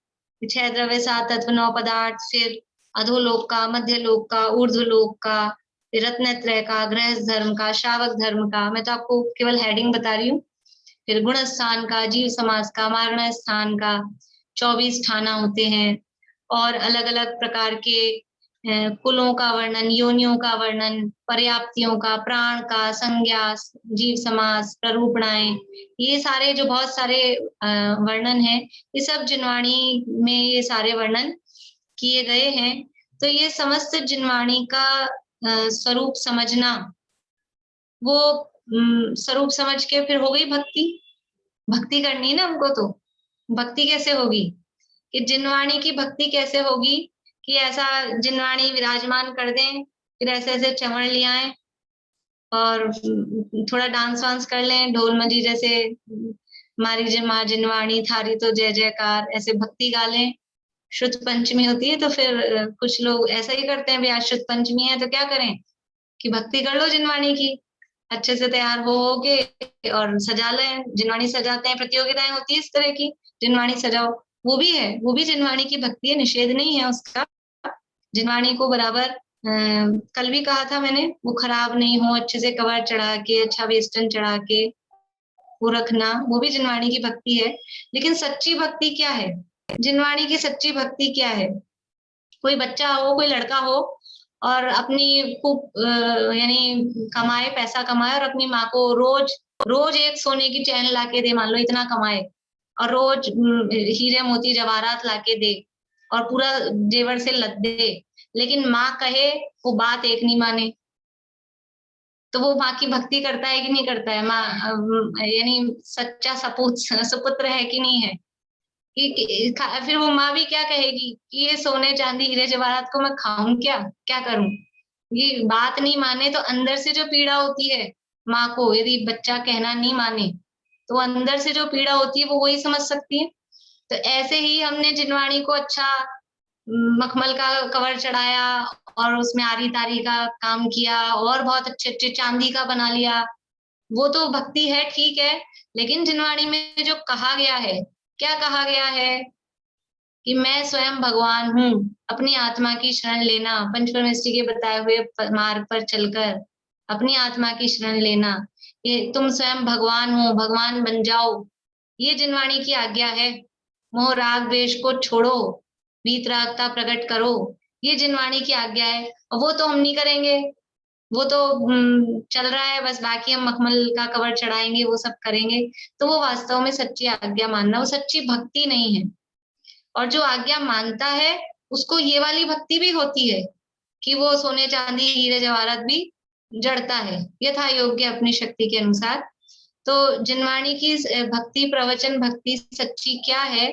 6 द्रव्य, 7 तत्व, 9 पदार्थ, फिर अधोलोक का, मध्य लोक का, ऊर्ध्वलोक का, फिर रत्नत्रय का, गृहस्थ धर्म का, श्रावक धर्म का, मैं तो आपको केवल हेडिंग बता रही हूँ। फिर गुण स्थान का, जीव समास का, मारण स्थान का, 24 ठाना होते हैं और अलग अलग प्रकार के कुलों का वर्णन, योनियों का वर्णन, पर्याप्तियों का, प्राण का, संज्ञा, जीव समास, प्ररूपणाएं, ये सारे जो बहुत सारे वर्णन हैं, ये सब जिनवाणी में ये सारे वर्णन किए गए हैं। तो ये समस्त जिनवाणी का स्वरूप समझना, वो स्वरूप समझ के फिर हो गई भक्ति। भक्ति करनी है ना हमको, तो भक्ति कैसे होगी, कि जिनवाणी की भक्ति कैसे होगी, कि ऐसा जिनवाणी विराजमान कर दें, फिर ऐसे ऐसे चमड़ ले आए और थोड़ा डांस वांस कर लें, ढोल मंजी जैसे, मारी माँ जिनवाणी थारी तो जय जयकार, ऐसे भक्ति गा लें। शुद्ध पंचमी होती है तो फिर कुछ लोग ऐसा ही करते हैं, आज शुद्ध पंचमी है तो क्या करें कि भक्ति कर लो जिनवाणी की, अच्छे से तैयार हो के और सजा लें, जिनवाणी सजाते हैं। प्रतियोगिताएं होती है इस तरह की, जिनवाणी सजाओ, वो भी है, वो भी जिनवाणी की भक्ति है, निषेध नहीं है उसका। जिनवाणी को बराबर कल भी कहा था मैंने, वो खराब नहीं हो, अच्छे से कवर चढ़ा के, अच्छा वेस्टर्न चढ़ा के वो रखना, वो भी जिनवाणी की भक्ति है। लेकिन सच्ची भक्ति क्या है, जिनवाणी की सच्ची भक्ति क्या है? कोई बच्चा हो, कोई लड़का हो और अपनी खूब यानी कमाए, पैसा कमाए और अपनी माँ को रोज रोज एक सोने की चैन लाके दे, मान लो इतना कमाए, और रोज हीरे मोती जवाहरात लाके दे और पूरा जेवर से लद दे, लेकिन माँ कहे वो बात एक नहीं माने, तो वो माँ की भक्ति करता है कि नहीं करता है, माँ यानी सच्चा सुपुत्र है कि नहीं है। फिर वो माँ भी क्या कहेगी कि ये सोने चांदी हीरे जवाहरात को मैं खाऊं क्या करूं। ये बात नहीं माने तो अंदर से जो पीड़ा होती है माँ को, यदि बच्चा कहना नहीं माने तो अंदर से जो पीड़ा होती है वो वही समझ सकती है। तो ऐसे ही हमने जिनवाणी को अच्छा मखमल का कवर चढ़ाया और उसमें आरी तारी का काम किया और बहुत अच्छे अच्छे चांदी का बना लिया, वो तो भक्ति है, ठीक है। लेकिन जिनवाणी में जो कहा गया है, क्या कहा गया है कि मैं स्वयं भगवान हूँ, अपनी आत्मा की शरण लेना, पंचपरमेष्ठी के बताए हुए मार्ग पर चलकर अपनी आत्मा की शरण लेना, ये तुम स्वयं भगवान हो, भगवान बन जाओ, ये जिनवाणी की आज्ञा है। मोह राग द्वेष को छोड़ो, वीतरागता प्रकट करो, ये जिनवाणी की आज्ञा है। और वो तो हम नहीं करेंगे, वो तो चल रहा है बस, बाकी हम मखमल का कवर चढ़ाएंगे, वो सब करेंगे। तो वो वास्तव में सच्ची आज्ञा मानना, वो सच्ची भक्ति नहीं है। और जो आज्ञा मानता है उसको ये वाली भक्ति भी होती है कि वो सोने चांदी हीरे जवाहरात भी जड़ता है यथा योग्य अपनी शक्ति के अनुसार। तो जिनवाणी की भक्ति, प्रवचन भक्ति सच्ची क्या है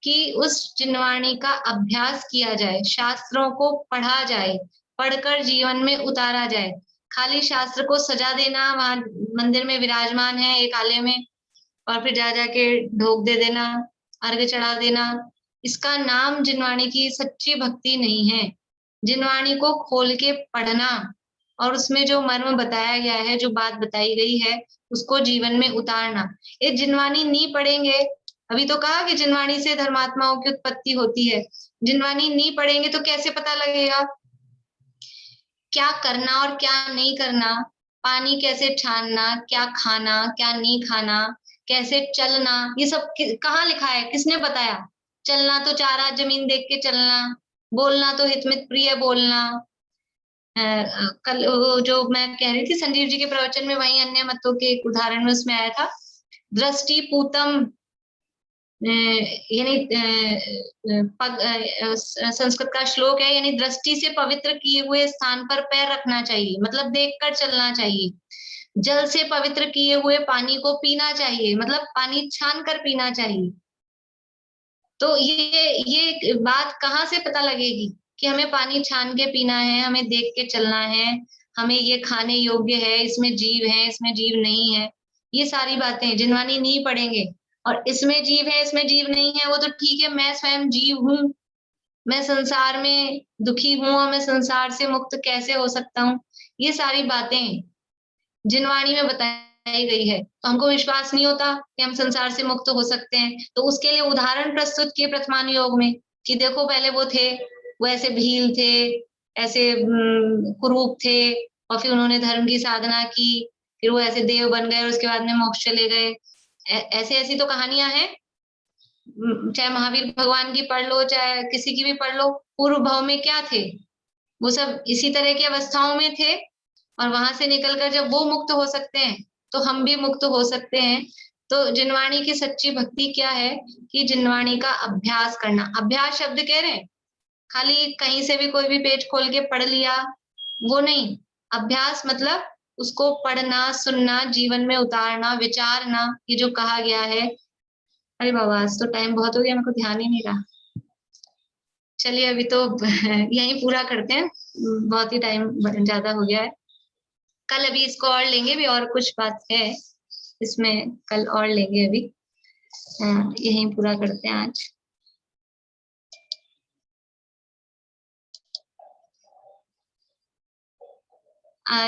कि उस जिनवाणी का अभ्यास किया जाए, शास्त्रों को पढ़ा जाए, पढ़कर जीवन में उतारा जाए। खाली शास्त्र को सजा देना, वहां मंदिर में विराजमान है एक आले में, और फिर जा जाके ढोक दे देना, अर्घ चढ़ा देना, इसका नाम जिनवाणी की सच्ची भक्ति नहीं है। जिनवाणी को खोल के पढ़ना और उसमें जो मर्म बताया गया है, जो बात बताई गई है, उसको जीवन में उतारना। ये जिनवाणी नहीं पढ़ेंगे, अभी तो कहा कि जिनवाणी से धर्मात्माओं की उत्पत्ति होती है, जिनवाणी नहीं पढ़ेंगे तो कैसे पता लगेगा क्या करना और क्या नहीं करना, पानी कैसे छानना, क्या खाना क्या नहीं खाना, कैसे चलना, ये सब कहाँ लिखा है, किसने बताया। चलना तो 4 हाथ जमीन देख के चलना, बोलना तो हितमित प्रिय बोलना। कल जो मैं कह रही थी संजीव जी के प्रवचन में, वही अन्य मतों के एक उदाहरण में उसमें आया था, दृष्टि पूतम, यानी संस्कृत का श्लोक है, यानी दृष्टि से पवित्र किए हुए स्थान पर पैर रखना चाहिए, मतलब देखकर चलना चाहिए। जल से पवित्र किए हुए पानी को पीना चाहिए, मतलब पानी छान कर पीना चाहिए। तो ये बात कहाँ से पता लगेगी कि हमें पानी छान के पीना है, हमें देख के चलना है, हमें ये खाने योग्य है, इसमें जीव है, इसमें जीव नहीं है। ये सारी बातें जिनवाणी नहीं पढ़ेंगे। और इसमें जीव है, इसमें जीव नहीं है, वो तो ठीक है, मैं स्वयं जीव हूँ, मैं संसार में दुखी हूँ और मैं संसार से मुक्त कैसे हो सकता हूँ, ये सारी बातें जिनवाणी में बताई गई है। तो हमको विश्वास नहीं होता कि हम संसार से मुक्त हो सकते हैं, तो उसके लिए उदाहरण प्रस्तुत किए प्रथमानुयोग में कि देखो पहले वो थे, वो ऐसे भील थे, ऐसे कुरूप थे, और फिर उन्होंने धर्म की साधना की, फिर वो ऐसे देव बन गए और उसके बाद में मोक्ष चले गए। ऐसी ऐसी तो कहानियां हैं, चाहे महावीर भगवान की पढ़ लो, चाहे किसी की भी पढ़ लो, पूर्व भाव में क्या थे, वो सब इसी तरह की अवस्थाओं में थे, और वहां से निकलकर जब वो मुक्त हो सकते हैं तो हम भी मुक्त हो सकते हैं। तो जिनवाणी की सच्ची भक्ति क्या है कि जिनवाणी का अभ्यास करना। अभ्यास शब्द कह रहे हैं खाली कहीं से भी कोई भी पेज खोल के पढ़ लिया, वो नहीं। अभ्यास मतलब उसको पढ़ना, सुनना, जीवन में उतारना, विचारना, ये जो कहा गया है। अरे बाबा आज तो टाइम बहुत हो गया, मेरे को ध्यान ही नहीं रहा। चलिए अभी तो यही पूरा करते हैं, बहुत ही टाइम ज्यादा हो गया है। कल अभी इसको और लेंगे, भी और कुछ बात है इसमें, कल और लेंगे। अभी यही पूरा करते हैं आज।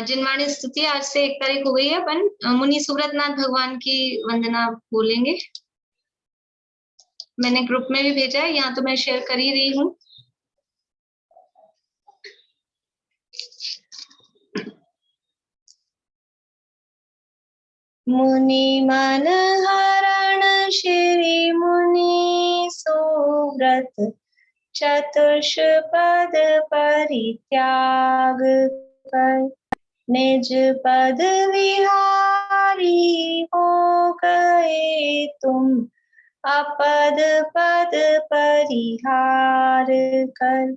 जिनवाणी स्तुति आज से 1 तारीख हो गई है। अपन मुनि सुब्रतनाथ भगवान की वंदना बोलेंगे। मैंने ग्रुप में भी भेजा है, यहाँ तो मैं शेयर कर ही रही हूँ। मुनि मन हरण श्री मुनि सुव्रत, चतुष्पद परित्याग कर, निज पद विहारी हो गए तुम, अपद पद परिहार कर।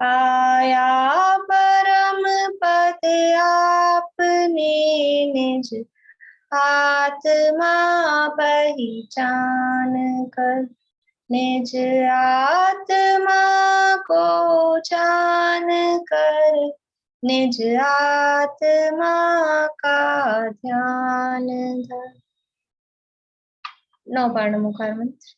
पाया परम पद आप अपने निज आत्मा पहचान कर, निज आत्मा को जान कर, निज आत्मा का ध्यान धर। 9 बार नमोकार मंत्र।